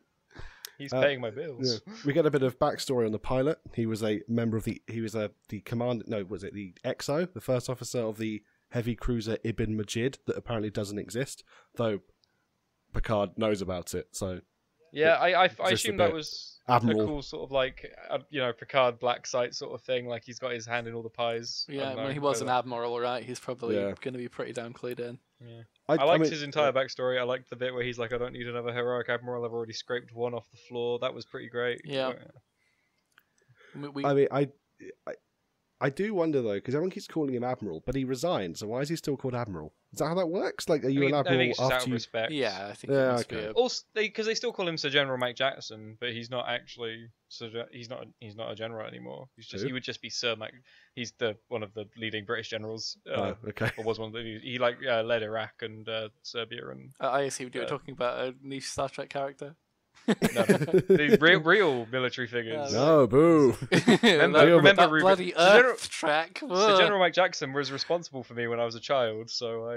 He's paying my bills. Yeah. We get a bit of backstory on the pilot. He was a member of the command. No, was it the XO, the first officer of the heavy cruiser Ibn Majid that apparently doesn't exist, though Picard knows about it. So yeah, I assume that was Admiral. A cool sort of Picard black site sort of thing. Like he's got his hand in all the pies. Yeah, when he was an admiral, right? He's probably going to be pretty damn clued in. Yeah. I liked his entire backstory. I liked the bit where he's like, I don't need another heroic admiral. I've already scraped one off the floor. That was pretty great. Yeah. I do wonder though, because everyone keeps calling him admiral, but he resigned. So why is he still called admiral? Is that how that works? Like, are you an admiral I think it's just after out of respect? Yeah, I think. Yeah, okay. Also, because they still call him Sir General Mike Jackson, but he's not actually he's not a general anymore. He would just be Sir Mike. He's one of the leading British generals. Okay. Or was one of the he led Iraq and Serbia and. I assumed you were talking about a niche Star Trek character. No, the real military figures. No, boo. remember Ruben. Bloody Earth track. So General Mike Jackson was responsible for me when I was a child, so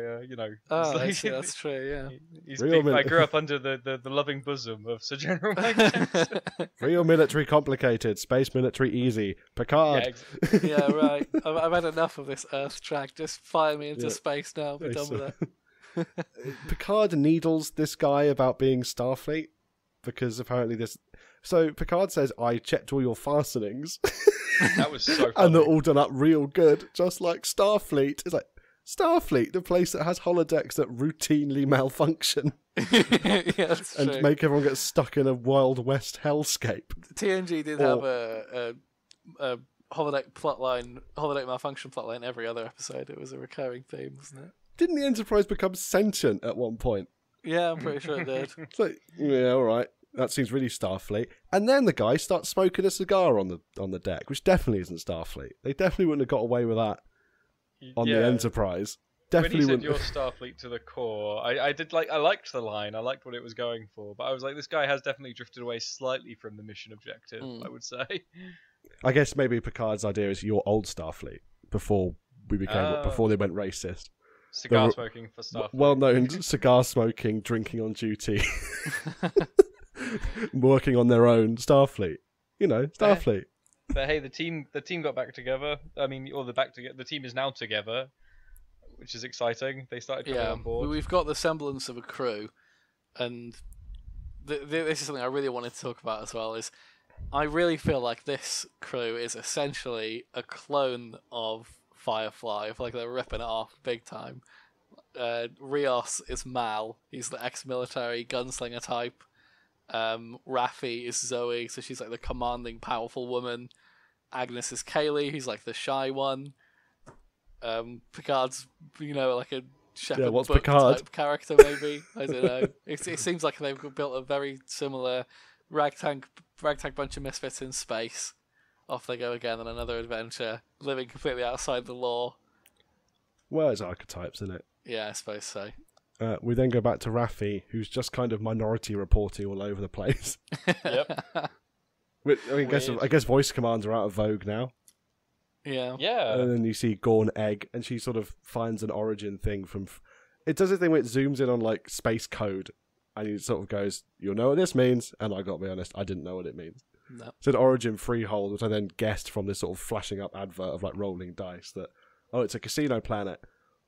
that's true. Yeah, I grew up under the loving bosom of Sir General Mike Jackson. Real military complicated, space military easy. Picard. Yeah, right. I've had enough of this Earth track. Just fire me into space now. Be done with it. Picard needles this guy about being Starfleet. Because apparently So Picard says, I checked all your fastenings. That was so funny. And they're all done up real good, just like Starfleet. It's like, Starfleet, the place that has holodecks that routinely malfunction. Yeah, that's and true. make everyone get stuck in a Wild West hellscape. TNG did have a holodeck malfunction plotline every other episode. It was a recurring theme, wasn't it? Didn't the Enterprise become sentient at one point? Yeah, I'm pretty sure it did. It's like, yeah, all right. That seems really Starfleet. And then the guy starts smoking a cigar on the deck, which definitely isn't Starfleet. They definitely wouldn't have got away with that on the Enterprise. Definitely when he said wouldn't. you're Starfleet to the core, I liked the line. I liked what it was going for, but I was like, this guy has definitely drifted away slightly from the mission objective. I would say. I guess maybe Picard's idea is you're old Starfleet before they went racist. Cigar smoking for Starfleet. Well-known cigar smoking, drinking on duty, working on their own Starfleet. You know, Starfleet. But hey, the team got back together. I mean, the team is now together, which is exciting. They started coming on board. We've got the semblance of a crew, and this is something I really wanted to talk about as well. Is I really feel like this crew is essentially a clone of Firefly. I feel like they're ripping it off big time. Rios is Mal. He's the ex-military gunslinger type. Raffi is Zoe, so she's like the commanding, powerful woman. Agnes is Kaylee, who's like the shy one. Picard's, like a Shepherd what's Book Picard? type character, maybe. I don't know. It seems like they've built a very similar ragtag bunch of misfits in space. Off they go again on another adventure, living completely outside the law. Well, it's archetypes, isn't it? Yeah, I suppose so. We then go back to Raffi, who's just kind of minority reporting all over the place. Yep. I guess voice commands are out of vogue now. Yeah. Yeah. And then you see Gorn Egg, and she sort of finds an origin thing from... It does a thing where it zooms in on, like, space code, and it sort of goes, you'll know what this means, and I got to be honest, I didn't know what it means. No. It's an origin freehold, which I then guessed from this sort of flashing up advert of, like, rolling dice that, it's a casino planet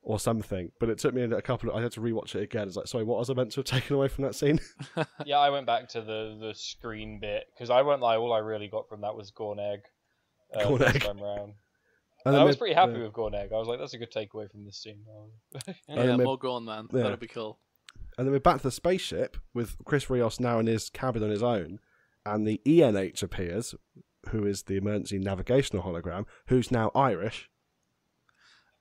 or something. But it took me I had to rewatch it again. It's like, sorry, what was I meant to have taken away from that scene? Yeah, I went back to the screen bit, because I won't lie, all I really got from that was Gorn Egg. Gorn this Egg. time around. And I was pretty happy with Gorn Egg. I was like, that's a good takeaway from this scene. Yeah, more Gorn, man. Yeah. That'd be cool. And then we're back to the spaceship with Chris Rios now in his cabin on his own, and the ENH appears, who is the emergency navigational hologram, who's now Irish.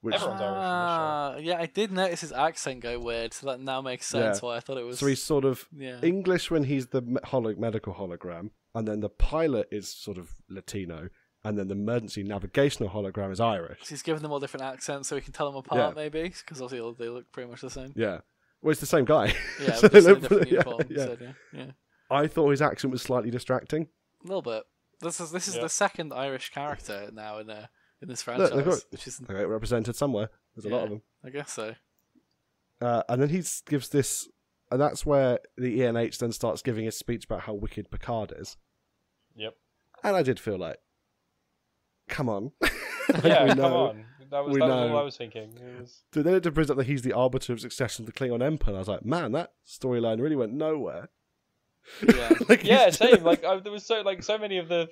Everyone's Irish in this show. Yeah, I did notice his accent go weird, so that now makes sense why I thought it was... So he's sort of English when he's the medical hologram, and then the pilot is sort of Latino, and then the emergency navigational hologram is Irish. So he's giving them all different accents so we can tell them apart, maybe? Because obviously they look pretty much the same. Yeah. Well, it's the same guy. Yeah, So just in a they different look- uniform. yeah. Yeah. I thought his accent was slightly distracting. A little bit. This is the second Irish character now in this Look, franchise, which is they get represented somewhere. There's a lot of them. I guess so. And then he gives this... And that's where the ENH then starts giving his speech about how wicked Picard is. Yep. And I did feel like, come on. Yeah, We come know. on. That was all I was thinking. So then it brings up that he's the arbiter of success of the Klingon Empire. And I was like, man, that storyline really went nowhere. Yeah. Yeah, same. Like there was so many of the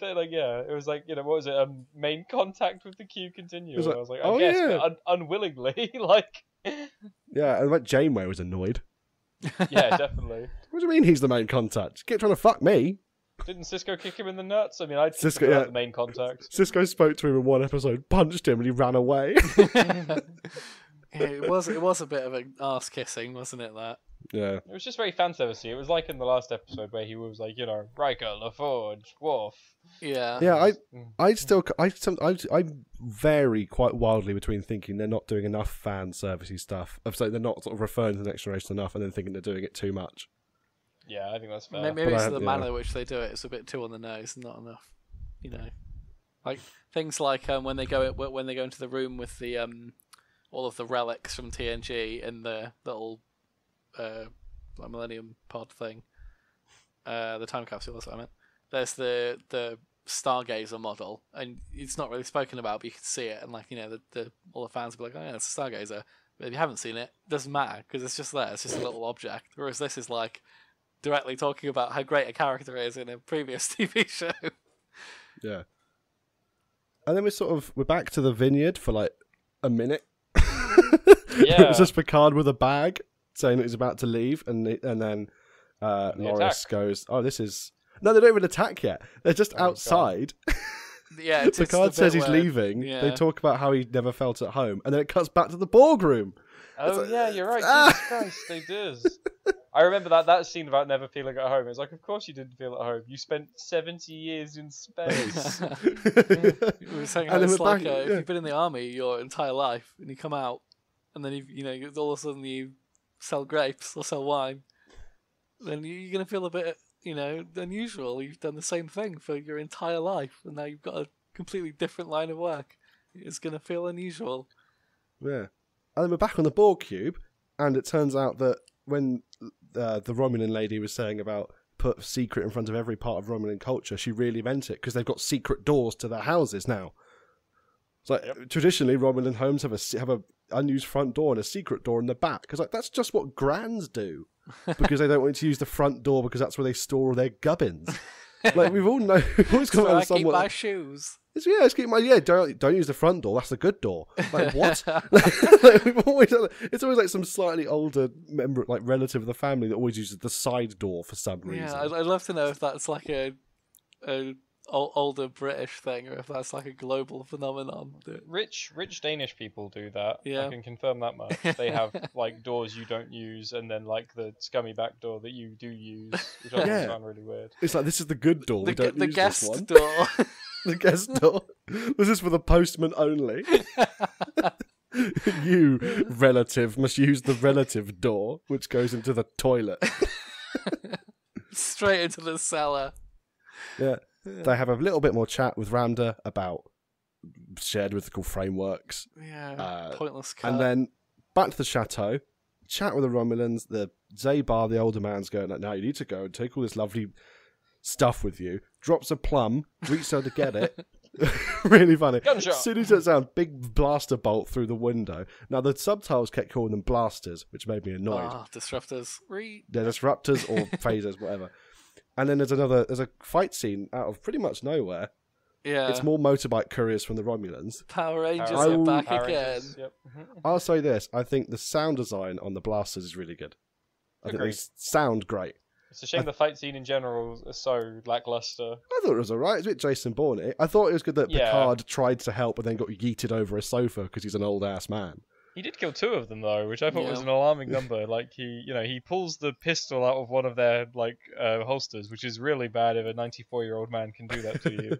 it was like, what was it? Main contact with the Q continuum. Like, I was like, I guess, but unwillingly, like. Yeah, and like Janeway was annoyed. Yeah, definitely. What do you mean he's the main contact? Keep trying to fuck me. Didn't Cisco kick him in the nuts? I mean, I'd Cisco, consider that the main contact. Cisco spoke to him in one episode, punched him, and he ran away. It was a bit of an arse kissing, wasn't it? That. Yeah. It was just very fan servicey. It was like in the last episode where he was like, Riker, LaForge, Worf. Yeah. Yeah, I vary quite wildly between thinking they're not doing enough fan servicey stuff, so they're not sort of referring to the next generation enough, and then thinking they're doing it too much. Yeah, I think that's fair. Maybe it's the manner in which they do it. It's a bit too on the nose, not enough. Like things like when they go into the room with the all of the relics from TNG in the little Millennium Pod thing, the time capsule. That's what I meant. There's the Stargazer model, and it's not really spoken about, but you can see it, and all the fans will be like, "Oh yeah, it's a Stargazer." But if you haven't seen it doesn't matter because it's just there. It's just a little object. Whereas this is like directly talking about how great a character is in a previous TV show. Yeah. And then we're back to the vineyard for like a minute. Yeah. It was just Picard with a bag saying that he's about to leave, and then Norris goes, "Oh, this is..." No, they don't even attack yet. They're just outside. Yeah, it's Picard says he's where, leaving. Yeah. They talk about how he never felt at home, and then it cuts back to the Borg room. Oh yeah, you're right. Jesus Christ, they did. I remember that scene about never feeling at home. It's like, of course you didn't feel at home. You spent 70 years in space. We were saying how And then it's we're like back- if you've been in the army your entire life and you come out and then all of a sudden you sell grapes or sell wine, then you're gonna feel a bit unusual. You've done the same thing for your entire life and now you've got a completely different line of work. It's gonna feel unusual. Yeah. And then we're back on the Borg cube, and it turns out that when the Romulan lady was saying about put secret in front of every part of Romulan culture, she really meant it, because they've got secret doors to their houses now. It's like, traditionally, Romulan homes have a unused front door and a secret door in the back. Because that's just what grands do, because they don't want to use the front door because that's where they store all their gubbins. Like, we've always come out of keep my shoes. Don't use the front door. That's the good door. Like, what? Like, it's always like some slightly older member, like relative of the family, that always uses the side door for some reason. Yeah, I'd love to know if that's like a older British thing or if that's like a global phenomenon. Rich Danish people do that. Yeah. I can confirm that much. They have like doors you don't use, and then like the scummy back door that you do use, which I find really weird. It's like, this is the good door. We don't The use guest this one. door. The guest door. This is for the postman only. You, relative, must use the relative door, which goes into the toilet. Straight into the cellar. Yeah. They have a little bit more chat with Ramda about shared mythical frameworks. Yeah, pointless cut. And then back to the chateau, chat with the Romulans. The Zabar, the older man's going, like, now you need to go and take all this lovely stuff with you. Drops a plum, reaches out to get it. Really funny. Gunshot. As soon as it sounds, big blaster bolt through the window. Now, the subtitles kept calling them blasters, which made me annoyed. Disruptors. They're disruptors or phasers, whatever. And then there's a fight scene out of pretty much nowhere. Yeah. It's more motorbike couriers from the Romulans. Power Rangers are back Power again. Rangers, yep. I'll say this, I think the sound design on the blasters is really good. I think they sound great. It's a shame the fight scene in general is so lackluster. I thought it was alright. It's a bit Jason Bourne. I thought it was good that Picard tried to help and then got yeeted over a sofa because he's an old ass man. He did kill 2 of them though, which I thought was an alarming number. Like he pulls the pistol out of one of their holsters, which is really bad if a 94-year-old man can do that to you.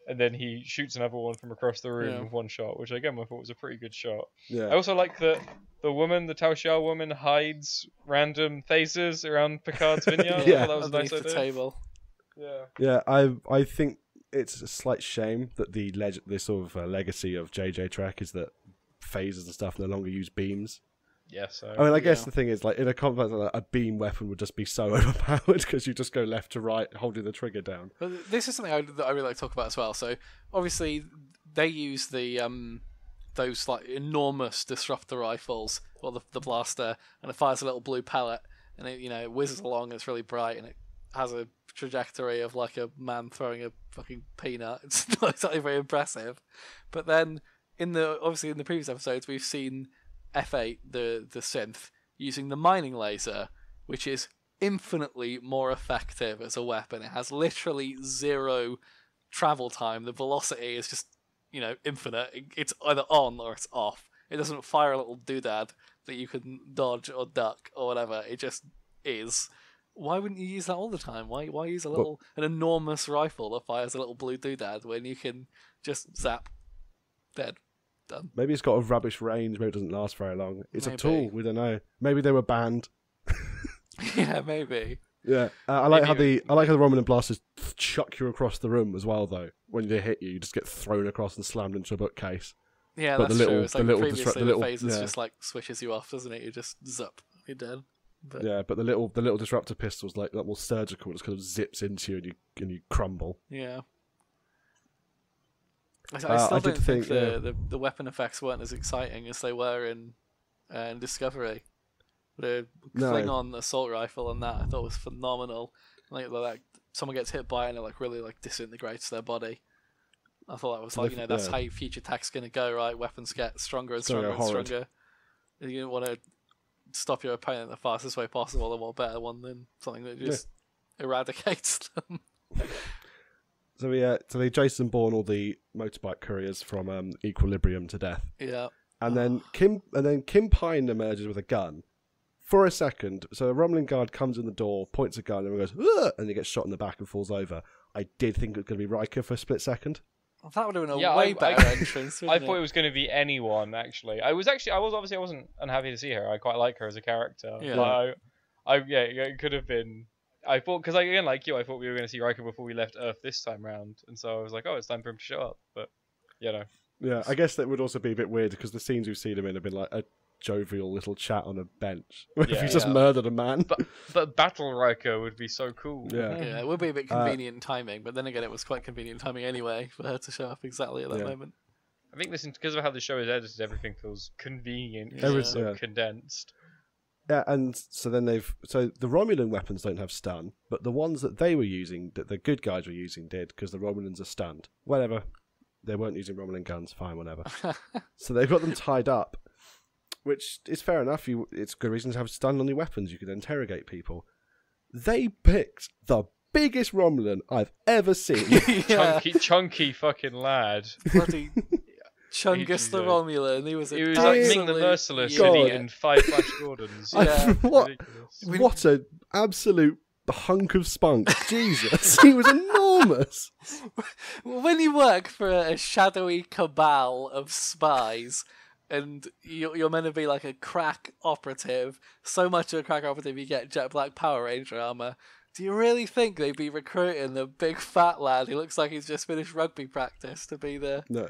And then he shoots another one from across the room with one shot, which again I thought was a pretty good shot. Yeah. I also like that the woman, the Tao Xiao woman, hides random phasers around Picard's vineyard. Yeah. That was a nice Underneath the idea. table. Yeah. Yeah, I think it's a slight shame that the sort of legacy of JJ Trek is that phasers and stuff no longer use beams. Yeah, so... I mean, I guess the thing is, like, in a combat, a beam weapon would just be so overpowered because you just go left to right, holding the trigger down. But this is something that I really like to talk about as well. So, obviously, they use the those like enormous disruptor rifles, or the blaster, and it fires a little blue pellet, and it whizzes along, and it's really bright, and it has a trajectory of like a man throwing a fucking peanut. It's not exactly very impressive. But then, in the previous episodes, we've seen F8, the synth, using the mining laser, which is infinitely more effective as a weapon. It has literally 0 travel time. The velocity is just, infinite. It's either on or it's off. It doesn't fire a little doodad that you can dodge or duck or whatever. It just is. Why wouldn't you use that all the time? Why use an enormous rifle that fires a little blue doodad when you can just zap, dead. Done. Maybe it's got a rubbish range. Maybe it doesn't last very long. It's Maybe. a tool. We don't know. Maybe they were banned. Yeah, maybe. Yeah, I like how the Romulan blasters chuck you across the room as well. Though when they hit you, you just get thrown across and slammed into a bookcase. Yeah, but that's the little, true. It's like the little previously the the phasers just like swishes you off, doesn't it? You just zup, you're dead. But... Yeah, but the little disruptor pistol's like that more surgical. It just kind of zips into you and you crumble. Yeah. I still don't think the weapon effects weren't as exciting as they were in Discovery. The Klingon assault rifle and that I thought was phenomenal. Like someone gets hit by it and it really disintegrates their body. I thought that was that's how future tech's gonna go, right? Weapons get stronger and stronger and stronger. You want to stop your opponent the fastest way possible, and what better one than something that just eradicates them. So they Jason Bourne all the motorbike couriers from Equilibrium to death. Yeah. And then Kim Pine emerges with a gun for a second. So a Romulan guard comes in the door, points a gun, and goes, "Ugh!" And he gets shot in the back and falls over. I did think it was going to be Riker for a split second. Well, that would have been a way better entrance. I thought it was going to be anyone. Actually, I wasn't unhappy to see her. I quite like her as a character. Yeah. But it could have been. I thought, because again, like you, I thought we were going to see Riker before we left Earth this time round, and so I was like, oh, it's time for him to show up. But Yeah, I guess that would also be a bit weird because the scenes we've seen him in have been like a jovial little chat on a bench. If he just murdered a man. But Battle Riker would be so cool. Yeah, it would be a bit convenient timing, but then again, it was quite convenient timing anyway for her to show up exactly at that moment. I think this, because of how the show is edited, everything feels convenient. Condensed. Yeah, and so then the Romulan weapons don't have stun, but the ones that they were using, that the good guys were using, did, because the Romulans are stunned. Whatever. They weren't using Romulan guns, fine, whatever. So they've got them tied up, which is fair enough. It's a good reason to have stun on your weapons. You can interrogate people. They picked the biggest Romulan I've ever seen. Chunky fucking lad. Bloody Chungus the Romulan. He was like Ming the Merciless and eating 5 Flash Gordons. Yeah. What an absolute hunk of spunk. Jesus. He was enormous. When you work for a shadowy cabal of spies and you're meant to be like a crack operative, so much of a crack operative you get jet black Power Ranger armor, do you really think they'd be recruiting the big fat lad who looks like he's just finished rugby practice to be the... No.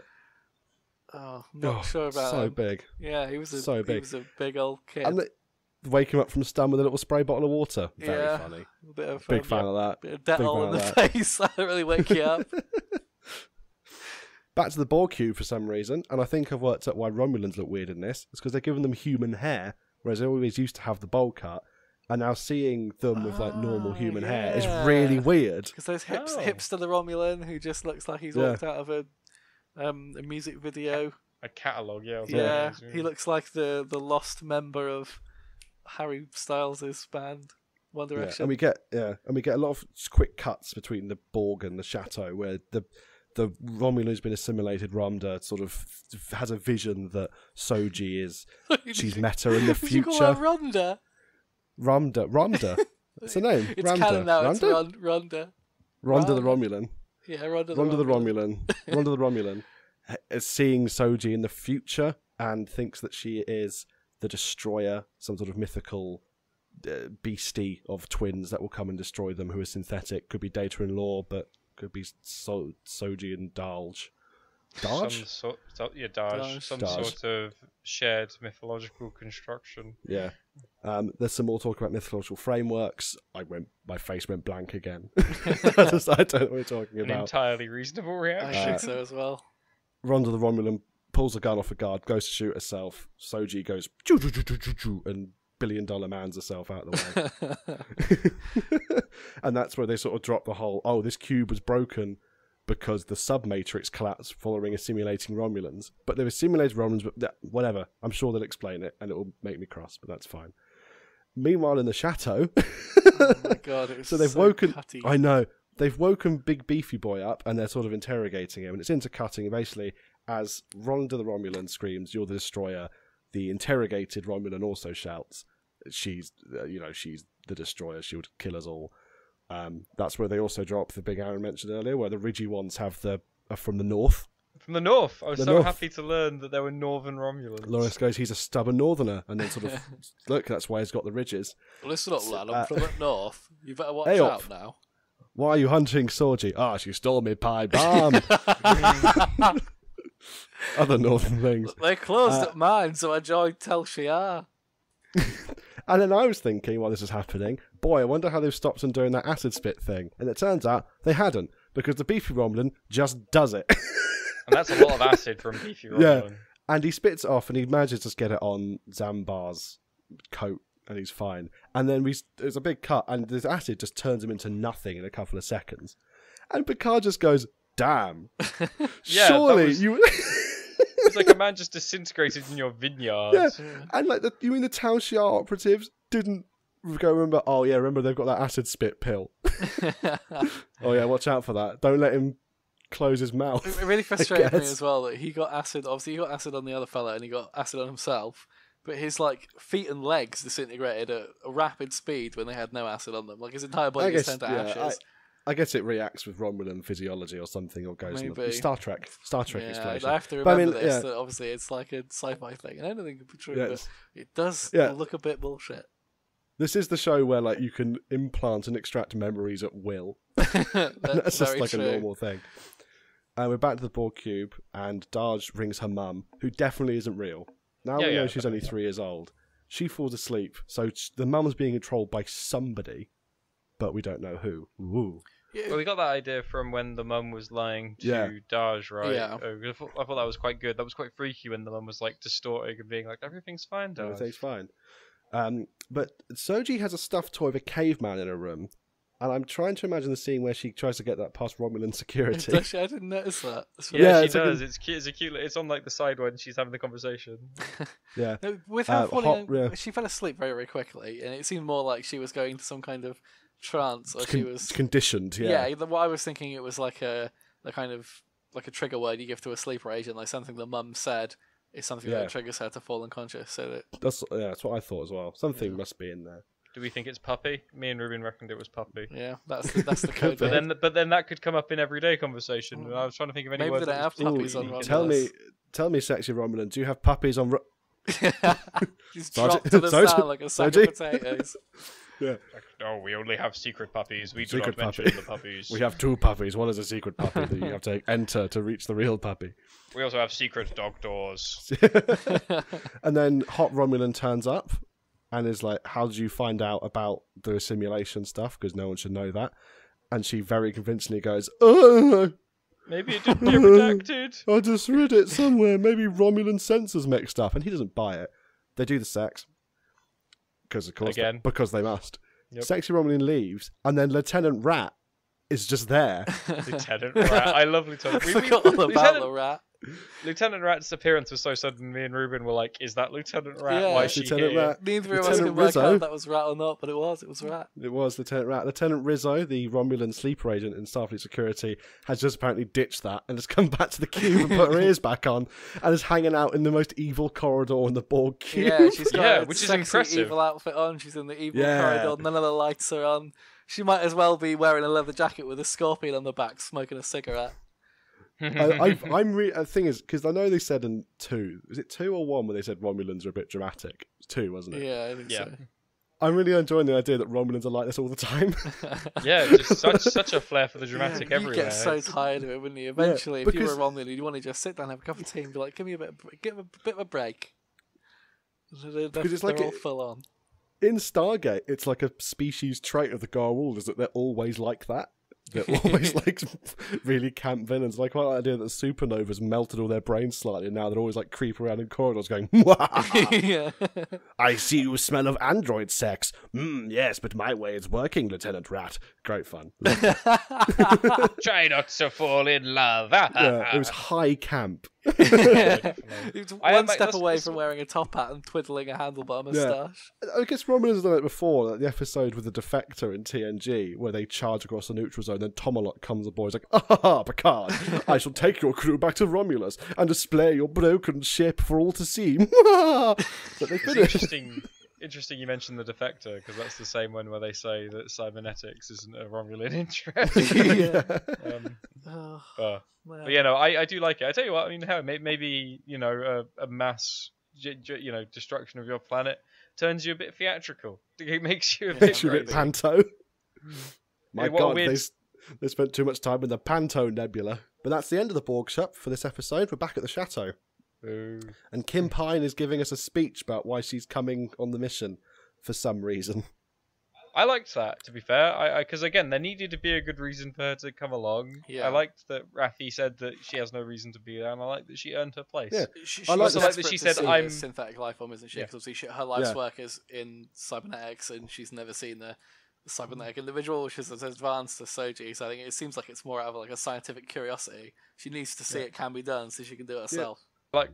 Oh, I'm not sure about so him. Big. Yeah, he was so big. He was a big old kid. And wake him up from stun with a little spray bottle of water. Very funny. Big fan of that. Bit of Dettol in the face. That'll really wake you up. Back to the Borg cube for some reason, and I think I've worked out why Romulans look weird in this. It's because they're giving them human hair, whereas they always used to have the bowl cut. And now seeing them with like normal human hair is really weird. Because those hipster the Romulan who just looks like he's walked out of a music video. A catalogue, Yeah, he looks like the lost member of Harry Styles' band, One Direction. And we get a lot of quick cuts between the Borg and the Chateau, where the Romulan who's been assimilated, Ramda, sort of has a vision that Soji she's met her in the future. Did you call her Rhonda? Ramda. That's her name. It's Ramda. canon now. Rhonda? It's Rhonda. Rhonda the Romulan. Yeah, Rhonda the Romulan. Rhonda the Romulan is seeing Soji in the future and thinks that she is the destroyer, some sort of mythical beastie of twins that will come and destroy them, who are synthetic. Could be Data and Law, but could be Soji and Darge. Darge? Darge. Some sort of shared mythological construction. Yeah. There's some more talk about mythological frameworks. My face went blank again. I don't know what you're talking about. An entirely reasonable reaction. I think so as well. Rhonda the Romulan pulls a gun off a guard, goes to shoot herself. Soji goes choo, choo, choo, choo, choo, choo, and $1 billion mans herself out of the way. And that's where they sort of drop the whole, this cube was broken because the submatrix collapsed following assimilating Romulans. But they were simulated Romulans, but whatever. I'm sure they'll explain it, and it will make me cross, but that's fine. Meanwhile, in the chateau... Oh my god, it was so they've woken... cutty. I know. They've woken Big Beefy Boy up, and they're sort of interrogating him, and it's intercutting, basically, as Rhonda the Romulan screams, "You're the destroyer," the interrogated Romulan also shouts, she's the destroyer, she would kill us all. That's where they also drop the big Aaron mentioned earlier, where the ridgy ones are from the north. From the north. I was so happy to learn that there were northern Romulans. Loris goes, he's a stubborn northerner, and then sort of, look, that's why he's got the ridges. Listen up, lad, I'm from up north. You better watch out now. Why are you hunting Soji? She stole me pie bomb. Other northern things. They closed at mine, so I joined Tel Shiar. And then I was thinking, while this is happening, boy, I wonder how they've stopped them doing that acid spit thing. And it turns out they hadn't, because the Beefy Romulan just does it. And that's a lot of acid from Beefy Romulan. Yeah, and he spits it off, and he manages to get it on Zambar's coat, and he's fine. And then there's a big cut, and this acid just turns him into nothing in a couple of seconds. And Picard just goes, damn. Yeah, surely you... It's like a man just disintegrated in your vineyard. Yeah, and like you mean the Tal Shiar operatives didn't go remember? Oh yeah, remember they've got that acid spit pill. Oh yeah, watch out for that. Don't let him close his mouth. It really frustrated me as well that he got acid. Obviously, he got acid on the other fella, and he got acid on himself. But his feet and legs disintegrated at a rapid speed when they had no acid on them. Like his entire body was turned to ashes. I guess it reacts with Romulan physiology or something, or goes in the Star Trek explosion. I have to remember this. That obviously, it's like a sci-fi thing, and anything could be true. But it does look a bit bullshit. This is the show where you can implant and extract memories at will. That's just a normal thing. We're back to the Borg cube, and Dahj rings her mum, who definitely isn't real. Now we know she's only 3 years old. She falls asleep, so the mum's being controlled by somebody, but we don't know who. Ooh. Yeah. Well, we got that idea from when the mum was lying to Dahj, right? Yeah. I thought that was quite good. That was quite freaky when the mum was distorting and being like, "Everything's fine, Dahj. Everything's fine." But Soji has a stuffed toy of a caveman in her room, and I'm trying to imagine the scene where she tries to get that past Romulan security. Actually, I didn't notice that. Yeah, she does. It's cute. It's cute. It's on the side when she's having the conversation. Yeah. No, with her falling, she fell asleep very, very quickly, and it seemed more like she was going to some kind of trance, or she was conditioned. Yeah. Yeah. What I was thinking, it was like a kind of like a trigger word you give to a sleeper agent, like something the mum said is something that triggers her to fall unconscious. So that's what I thought as well. Something must be in there. Do we think it's puppy? Me and Ruben reckoned it was puppy. Yeah, that's the code. but then that could come up in everyday conversation. And I was trying to think of any words. Maybe they don't have puppies on Romulus. Tell me, sexy Romulan, do you have puppies on? He's dropped to the sand like a sack of potatoes. Yeah. No, we only have secret puppies. We do not mention the puppies. We have 2 puppies. One is a secret puppy that you have to enter to reach the real puppy. We also have secret dog doors. And then Hot Romulan turns up and is like, "How did you find out about the simulation stuff? Because no one should know that." And she very convincingly goes, "Maybe it didn't get redacted. I just read it somewhere. Maybe Romulan sensors mixed up." And he doesn't buy it. They do the sex. Because of course, because they must. Yep. Sexy Romulan leaves, and then Lieutenant Rat is just there. Lieutenant Rat, I love Lieutenant. I forgot all about the Rat. Lieutenant Rat's appearance was so sudden. Me and Ruben were like, "Is that Lieutenant Rat? Yeah, why is she Lieutenant here?" Rat. Neither of us could work out if that was Rat or not, but it was Rat. It was Lieutenant Rat. Lieutenant Rizzo, the Romulan sleeper agent in Starfleet Security, has just apparently ditched that and has come back to the cube and put her ears back on and is hanging out in the most evil corridor in the Borg cube. Yeah, she's got which is sexy impressive. Evil outfit on. She's in the evil corridor. None of the lights are on. She might as well be wearing a leather jacket with a scorpion on the back, smoking a cigarette. The thing is, because I know they said in 2, was it 2 or 1 when they said Romulans are a bit dramatic? It's 2, wasn't it? Yeah, I think so. I'm really enjoying the idea that Romulans are like this all the time. Yeah, just such a flair for the dramatic everywhere. You get so tired of it, wouldn't you? Eventually, if you were a Romulan, you'd want to just sit down, have a cup of tea, and be like, "Give me a bit of a break." Because it's all full on. In Stargate, it's like a species trait of the Garwald is that they're always like that. They're always really camp villains. I quite like the idea that supernovas melted all their brains slightly, and now they're always creep around in corridors going, yeah. "I see you smell of android sex. Yes, but my way is working, Lieutenant Rat." Great fun. Try not to fall in love. Yeah, it was high camp. He was one step away from wearing a top hat and twiddling a handlebar moustache. I guess Romulans have done it before, like the episode with the Defector in TNG, where they charge across the neutral zone, then Tomalot comes aboard, he's like, "Ah, Picard, I shall take your crew back to Romulus and display your broken ship for all to see." But they finished. Interesting you mentioned the Defector, because that's the same one where they say that cybernetics isn't a Romulan interest. But I do like it. I tell you what, I mean, hell, maybe a mass destruction of your planet turns you a bit theatrical. It makes you a bit panto. My God, they spent too much time in the Panto Nebula. But that's the end of the Borg ship for this episode. We're back at the chateau. Ooh. And Kim Pine is giving us a speech about why she's coming on the mission for some reason. I liked that, to be fair, because again, there needed to be a good reason for her to come along. Yeah. I liked that Raffi said that she has no reason to be there, and I like that she earned her place. Yeah. I also like that she said, "I'm synthetic life form," isn't she? Because obviously her life's work is in cybernetics, and she's never seen the cybernetic individual, which is as advanced as Soji. So I think it seems like it's more out of a scientific curiosity. She needs to see it can be done, so she can do it herself. I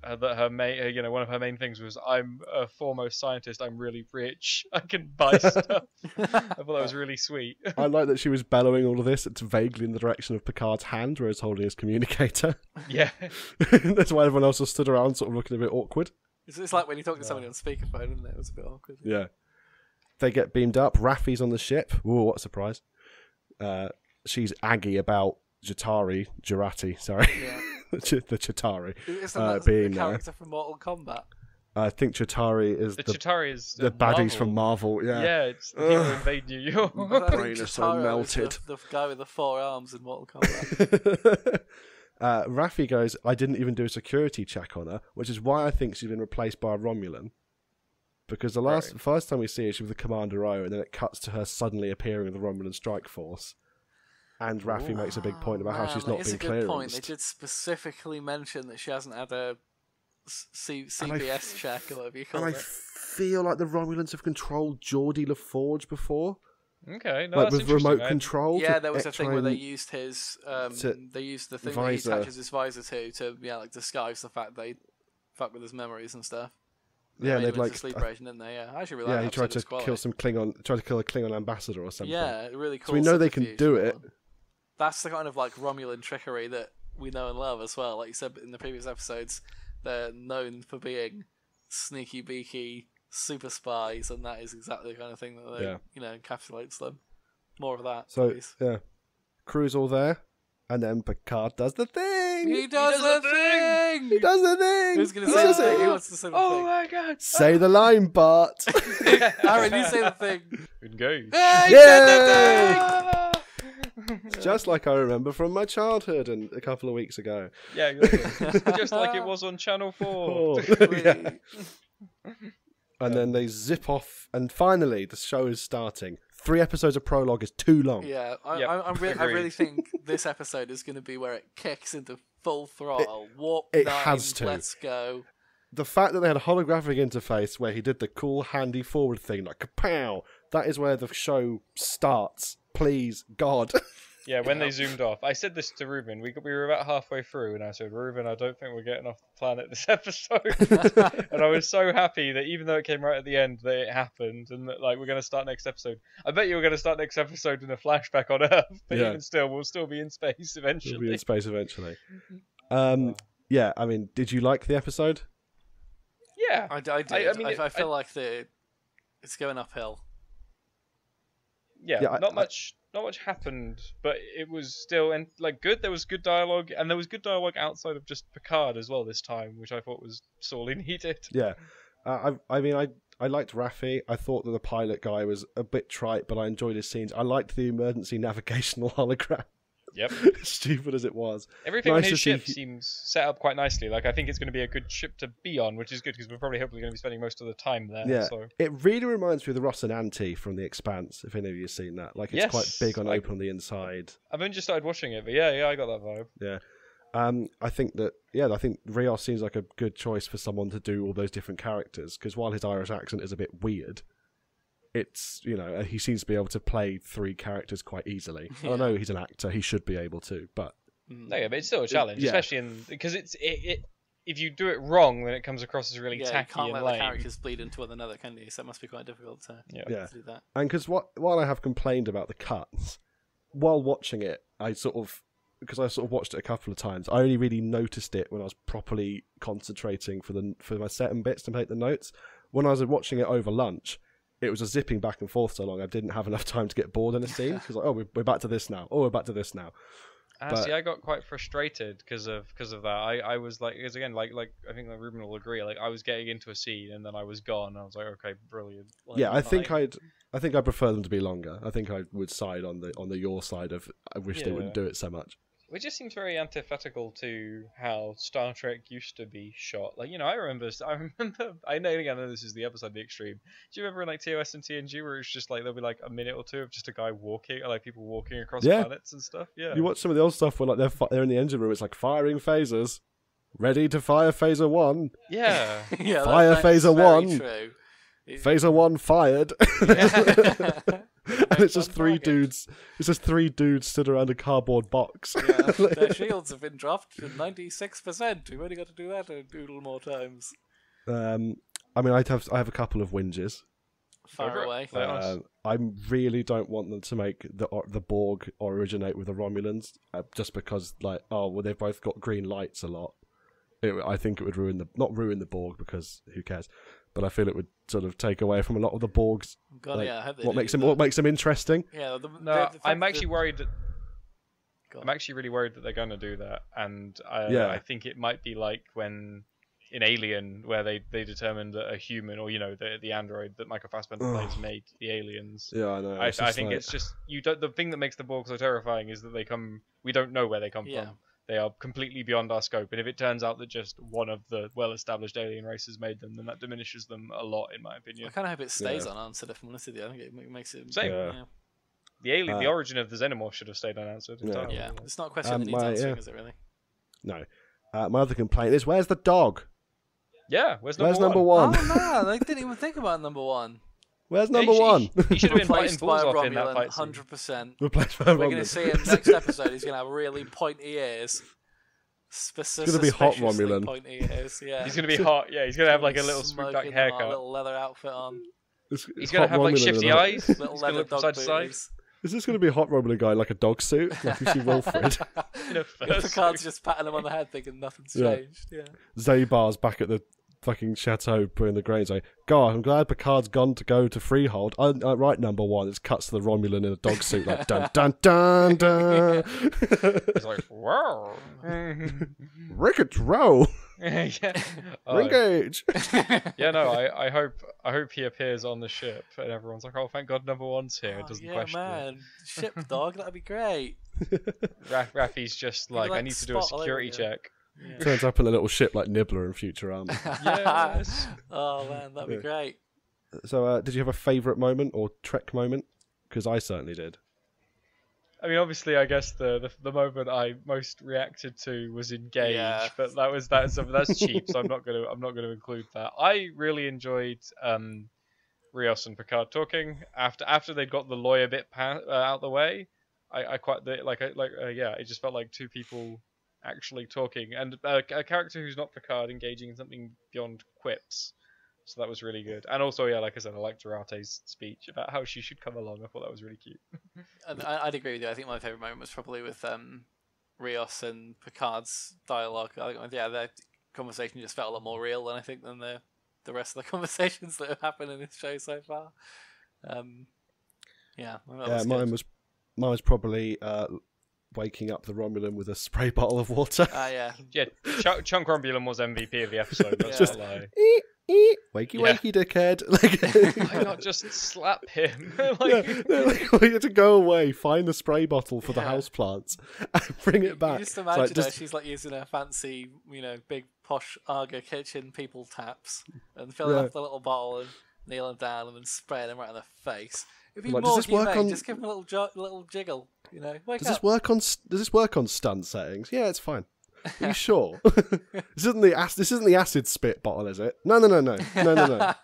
that her main, one of her main things was, I'm a foremost scientist. I'm really rich. I can buy stuff. I thought that was really sweet. I like that she was bellowing all of this. It's vaguely in the direction of Picard's hand, where he's holding his communicator. Yeah. That's why everyone else was stood around, sort of looking a bit awkward. It's like when you talk to somebody on speakerphone, isn't it? It was a bit awkward. Yeah. They get beamed up. Raffi's on the ship. Ooh, what a surprise. She's aggy about Jurati, sorry. Yeah. the Chitauri. Isn't that being the character from Mortal Kombat? I think Chitauri is Chitauri is the baddies Marvel. from Marvel. Yeah, Yeah, it's the people who invade New York. I think brain is so Chitaro melted. is the guy with the 4 arms in Mortal Kombat. Raffi goes, I didn't even do a security check on her, which is why I think she's been replaced by a Romulan. Because the first time we see her, she was the Commander O, and then it cuts to her suddenly appearing with the Romulan Strike Force. And Raffi makes a big point about how she's not been clearanced. It's a good point. They did specifically mention that she hasn't had a CBS check, or whatever you call it. And I feel like the Romulans have controlled Geordie LaForge before. Okay, no, like that's with remote control. Yeah, there was a thing where they used his, they used the thing that he attaches his visor to like disguise the fact they fuck with his memories and stuff. Yeah, they'd like sleep ration, didn't they? Yeah, I actually really yeah, like he tried to kill some Klingon, tried to kill a Klingon ambassador or something. Yeah, really cool. So we know they can do it. That's the kind of like Romulan trickery that we know and love as well. Like you said in the previous episodes, they're known for being sneaky beaky super spies, and that is exactly the kind of thing that they, encapsulates them. More of that. So please. Yeah, crew's all there, and then Picard does the thing. He does the thing. He does the thing. Who's gonna say the thing? Who wants to say the thing? Oh my god! Say the line, Bart. Aaron, you say the thing. Engage. Hey, Yeah! Just like I remember from my childhood and a couple of weeks ago. Yeah, exactly. Just like it was on Channel 4. Yeah. And then they zip off, and finally the show is starting. 3 episodes of prologue is too long. Yeah, I really think this episode is going to be where it kicks into full throttle. Warp 9, has to. Let's go. The fact that they had a holographic interface where he did the cool handy forward thing, like kapow, that is where the show starts. Please, God. Yeah, when they zoomed off. I said this to Ruben. We were about halfway through, and I said, Ruben, I don't think we're getting off the planet this episode. And I was so happy that even though it came right at the end, that it happened, and that like we're going to start next episode. I bet you we're going to start next episode in a flashback on Earth, but even still, we'll still be in space eventually. We'll be in space eventually. Yeah, I mean, did you like the episode? Yeah, I did. I feel like it's going uphill. Yeah, not much happened, but it was still good. There was good dialogue, and there was good dialogue outside of just Picard as well this time, which I thought was sorely needed. Yeah, I mean, I liked Raffi. I thought that the pilot guy was a bit trite, but I enjoyed his scenes. I liked the emergency navigational hologram. Yep. Stupid as it was. Everything on his ship seems set up quite nicely. Like, I think it's going to be a good ship to be on, which is good because we're probably hopefully going to be spending most of the time there. Yeah. So. It really reminds me of the Rocinante from The Expanse, if any of you have seen that. Like, it's quite big on open on the inside. I've only just started watching it, but yeah, I got that vibe. Yeah. I think Rios seems like a good choice for someone to do all those different characters, because while his Irish accent is a bit weird, it's, he seems to be able to play 3 characters quite easily. Yeah. I know he's an actor, he should be able to, but... No, yeah, but it's still a challenge, especially because if you do it wrong, then it comes across as really tacky and lame. You can't let the characters bleed into one another, can you? So it must be quite difficult to do that. And because while I have complained about the cuts, while watching it, because I watched it a couple of times, I only really noticed it when I was properly concentrating for my set and bits to make the notes. When I was watching it over lunch, it was a zipping back and forth so long I didn't have enough time to get bored in a scene. Because we're back to this now. Oh, we're back to this now. See, I got quite frustrated because of that. I was like, because again, like I think Ruben will agree. Like, I was getting into a scene and then I was gone. I was like, okay, brilliant. Like, yeah, I think I prefer them to be longer. I think I would side on the your side of I wish they wouldn't do it so much. It just seems very antithetical to how Star Trek used to be shot. Like, I remember, I know again, this is the episode of The Extreme. Do you remember in like TOS and TNG where it's just like, there'll be like a minute or two of just a guy walking, or like people walking across planets and stuff? Yeah. You watch some of the old stuff where like they're in the engine room, it's like firing phasers. Ready to fire phaser 1. Yeah. Fire phaser 1. True. Phaser 1 fired. And it's just three dudes. It's just three dudes stood around a cardboard box. Yeah, their shields have been dropped to 96%. We've only got to do that a doodle more times. I mean, I have a couple of whinges. Far away. I really don't want them to make the Borg originate with the Romulans, just because, like, they've both got green lights a lot. I think it would not ruin the Borg, because who cares? But I feel it would sort of take away from a lot of the Borgs. God, like, yeah, I hope they what makes them interesting. Yeah, I'm actually worried. I'm actually really worried that they're going to do that, and I think it might be like when in Alien, where they determined that a human, or the android that Michael Fassbender plays made the aliens. Yeah, I know. I think it's just you don't. The thing that makes the Borg so terrifying is that they come. We don't know where they come from. They are completely beyond our scope. And if it turns out that just one of the well-established alien races made them, then that diminishes them a lot, in my opinion. I kind of hope it stays unanswered, if I'm honest with you. I think it makes it... Same. Yeah. The origin of the Xenomorph should have stayed unanswered. Yeah, it's not a question that needs answering, is it really? No. My other complaint is, where's the dog? Yeah, where's number one? Oh, no, I didn't even think about number one. Where's number one? He should have been replaced fighting by balls a off in that Romulan, fight scene. 100%. Replaced by a We're going to see him next episode. He's going to have really pointy ears. It's going to be hot Romulan. Pointy ears, yeah. He's going to be hot. Yeah, he's going to have like a little spook-duck haircut. A little leather outfit on. He's going to have like shifty eyes. Little leather dog side to side. booties. Is this going to be a hot Romulan guy in like a dog suit? Like you see Wilfred? Picard's just patting him on the head thinking nothing's changed. Yeah. Zabar's back at the fucking chateau putting the grains like, God, I'm glad Picard's gone to Freehold. Right, number one. It cuts to the Romulan in a dog suit like dun dun dun dun. It's like, whoa. Ricketts row. Yeah. Engage. Yeah, no, I hope he appears on the ship and everyone's like, oh, thank God number one's here. It doesn't question man. Ship dog, that'd be great. Raffi's just like, I need to do a security check. Yeah. Turns up in a little ship like Nibbler in Futurama. Yes. Oh man, that'd be great. So, did you have a favourite moment or Trek moment? Because I certainly did. I mean, obviously, I guess the moment I most reacted to was Engage, but that's cheap, so I'm not gonna include that. I really enjoyed Rios and Picard talking after they'd got the lawyer bit out the way. I quite it just felt like two people actually talking, and a character who's not Picard engaging in something beyond quips. So that was really good. And also, like I said, I liked Durate's speech about how she should come along. I thought that was really cute. I'd agree with you. I think my favourite moment was probably with Rios and Picard's dialogue. I think, their conversation just felt a lot more real than the rest of the conversations that have happened in this show so far. Mine was probably waking up the Romulan with a spray bottle of water. Yeah. Chunk Romulan was MVP of the episode. That's just not a lie. Wakey, dickhead! Why not just slap him? We had to go away, find the spray bottle for the houseplants, and bring it back. You just imagine her. She's like using her fancy, big posh Arga kitchen people taps and filling up the little bottle and kneeling down and then spraying him right in the face. It'd be more humane. Just give him a little jiggle. Does this work on stunt settings? Yeah, it's fine. Are you sure? This isn't the acid spit bottle, is it? No.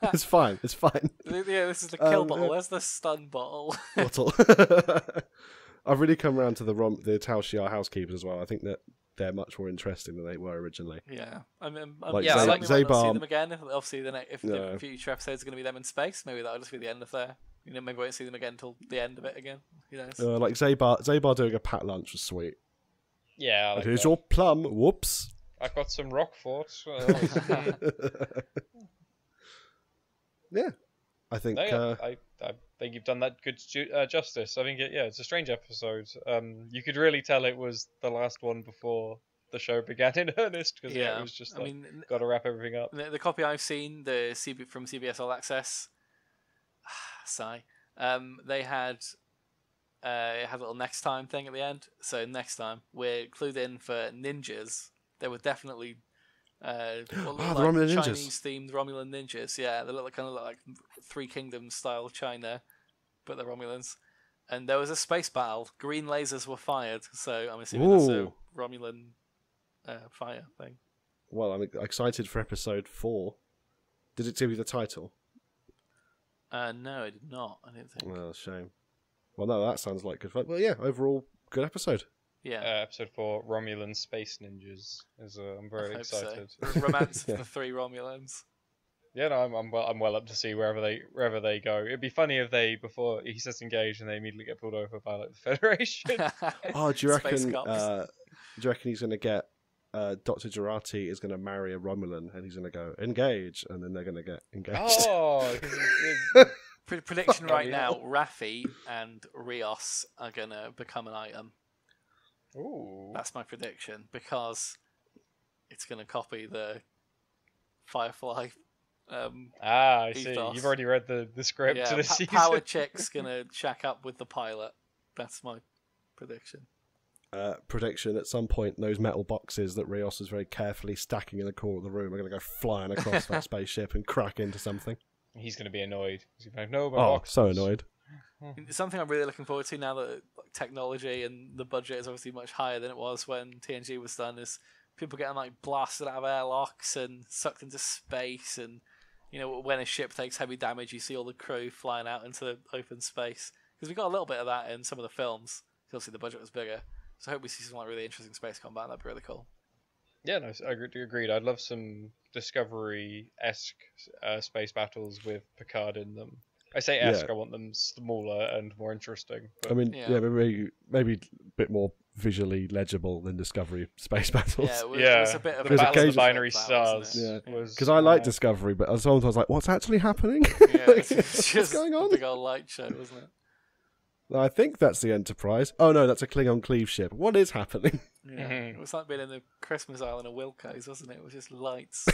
It's fine. Yeah, this is the kill bottle. Where's the stun bottle? I've really come around to the Tal Shiar housekeepers as well. I think that they're much more interesting than they were originally. Yeah, I mean, Zabar. See them again. Obviously, if the future episodes are going to be them in space, maybe that'll just be the end of their. Maybe we won't see them again until the end of it again. Like Zabar doing a pat lunch was sweet. Yeah. Like here's your plum. Whoops. I've got some Roquefort. Yeah, I think. I think you've done that good justice. I think it's a strange episode. You could really tell it was the last one before the show began in earnest because it was just got to wrap everything up. The copy I've seen, from CBS All Access, sigh. They had. It had a little next time thing at the end. So next time we're clued in for ninjas. They were definitely the Romulan ninjas. Chinese themed Romulan ninjas. Yeah, they look kind of like Three Kingdoms style China, but they're Romulans. And there was a space battle. Green lasers were fired. So I'm assuming that's a Romulan fire thing. Well, I'm excited for episode 4. Did it give you the title? No, it did not. I didn't think. Well, shame. Well, no, that sounds like good fun. Well, yeah, overall, good episode. Yeah. Episode 4, Romulan Space Ninjas. I'm very excited. So. Romance of the 3 Romulans. Yeah, no, I'm well up to see wherever they go. It'd be funny if they, before he says engage, and they immediately get pulled over by like the Federation. Oh, do you reckon he's going to get Dr. Jurati is going to marry a Romulan, and he's going to go engage, and then they're going to get engaged. Oh, prediction right now: Raffi and Rios are going to become an item. Ooh. That's my prediction, because it's going to copy the Firefly. I see. ethos. You've already read the script to the season. Power Chick's going to shack up with the pilot. That's my prediction. Prediction: at some point, those metal boxes that Rios is very carefully stacking in the corner of the room are going to go flying across that spaceship and crack into something. He's going to be annoyed. He's going to be like, no, oh, so annoyed. Something I'm really looking forward to now that technology and the budget is obviously much higher than it was when TNG was done is people getting like blasted out of airlocks and sucked into space, and when a ship takes heavy damage, you see all the crew flying out into open space, because we got a little bit of that in some of the films. Obviously the budget was bigger, so I hope we see some like really interesting space combat. That'd be really cool. Yeah, no, agreed. I'd love some Discovery-esque space battles with Picard in them. I say esque, I want them smaller and more interesting. But... I mean, maybe a bit more visually legible than Discovery space battles. Yeah, it was a bit of the Battle of the Binary Stars. Yeah, because I like Discovery, but sometimes I was like, "What's actually happening? It's what's going on?" A big old light show, wasn't it? I think that's the Enterprise. Oh no, that's a Klingon cleave ship. What is happening? Yeah, It was like being in the Christmas Island of Wilco's, wasn't it? It was just lights.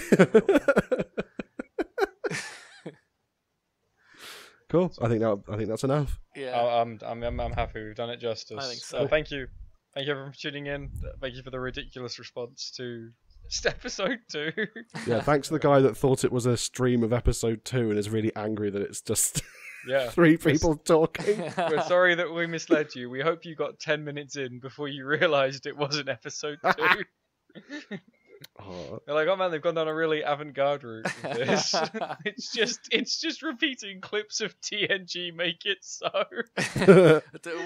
Cool. I think that's enough. Yeah. I'm happy we've done it justice. I think so. Thank you everyone for tuning in. Thank you for the ridiculous response to episode 2. Yeah, thanks to the guy that thought it was a stream of episode 2 and is really angry that it's just 3 people talking. We're sorry that we misled you. We hope you got 10 minutes in before you realised it wasn't episode 2. They're like, oh man, they've gone down a really avant-garde route with this. it's just repeating clips of TNG make it so.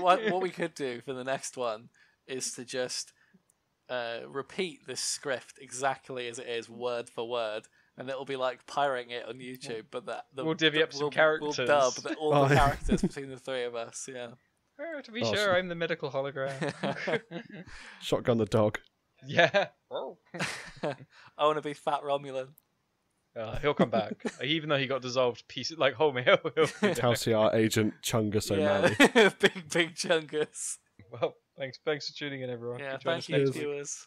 What we could do for the next one is to just repeat this script exactly as it is, word for word, and it'll be like pirating it on YouTube. But we'll divvy up some characters. We'll dub all the characters between the 3 of us. Yeah. To be sure, I'm the medical hologram. Shotgun the dog. Yeah. I want to be Fat Romulan. He'll come back. Even though he got dissolved pieces like Homer, he'll be Halcyon agent Chungus O'Malley. big Chungus. Well, thanks for tuning in, everyone. Yeah, thank you, viewers.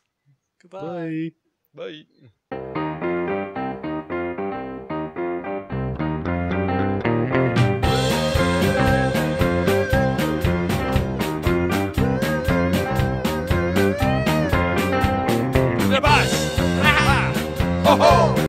Goodbye. Bye. Bye.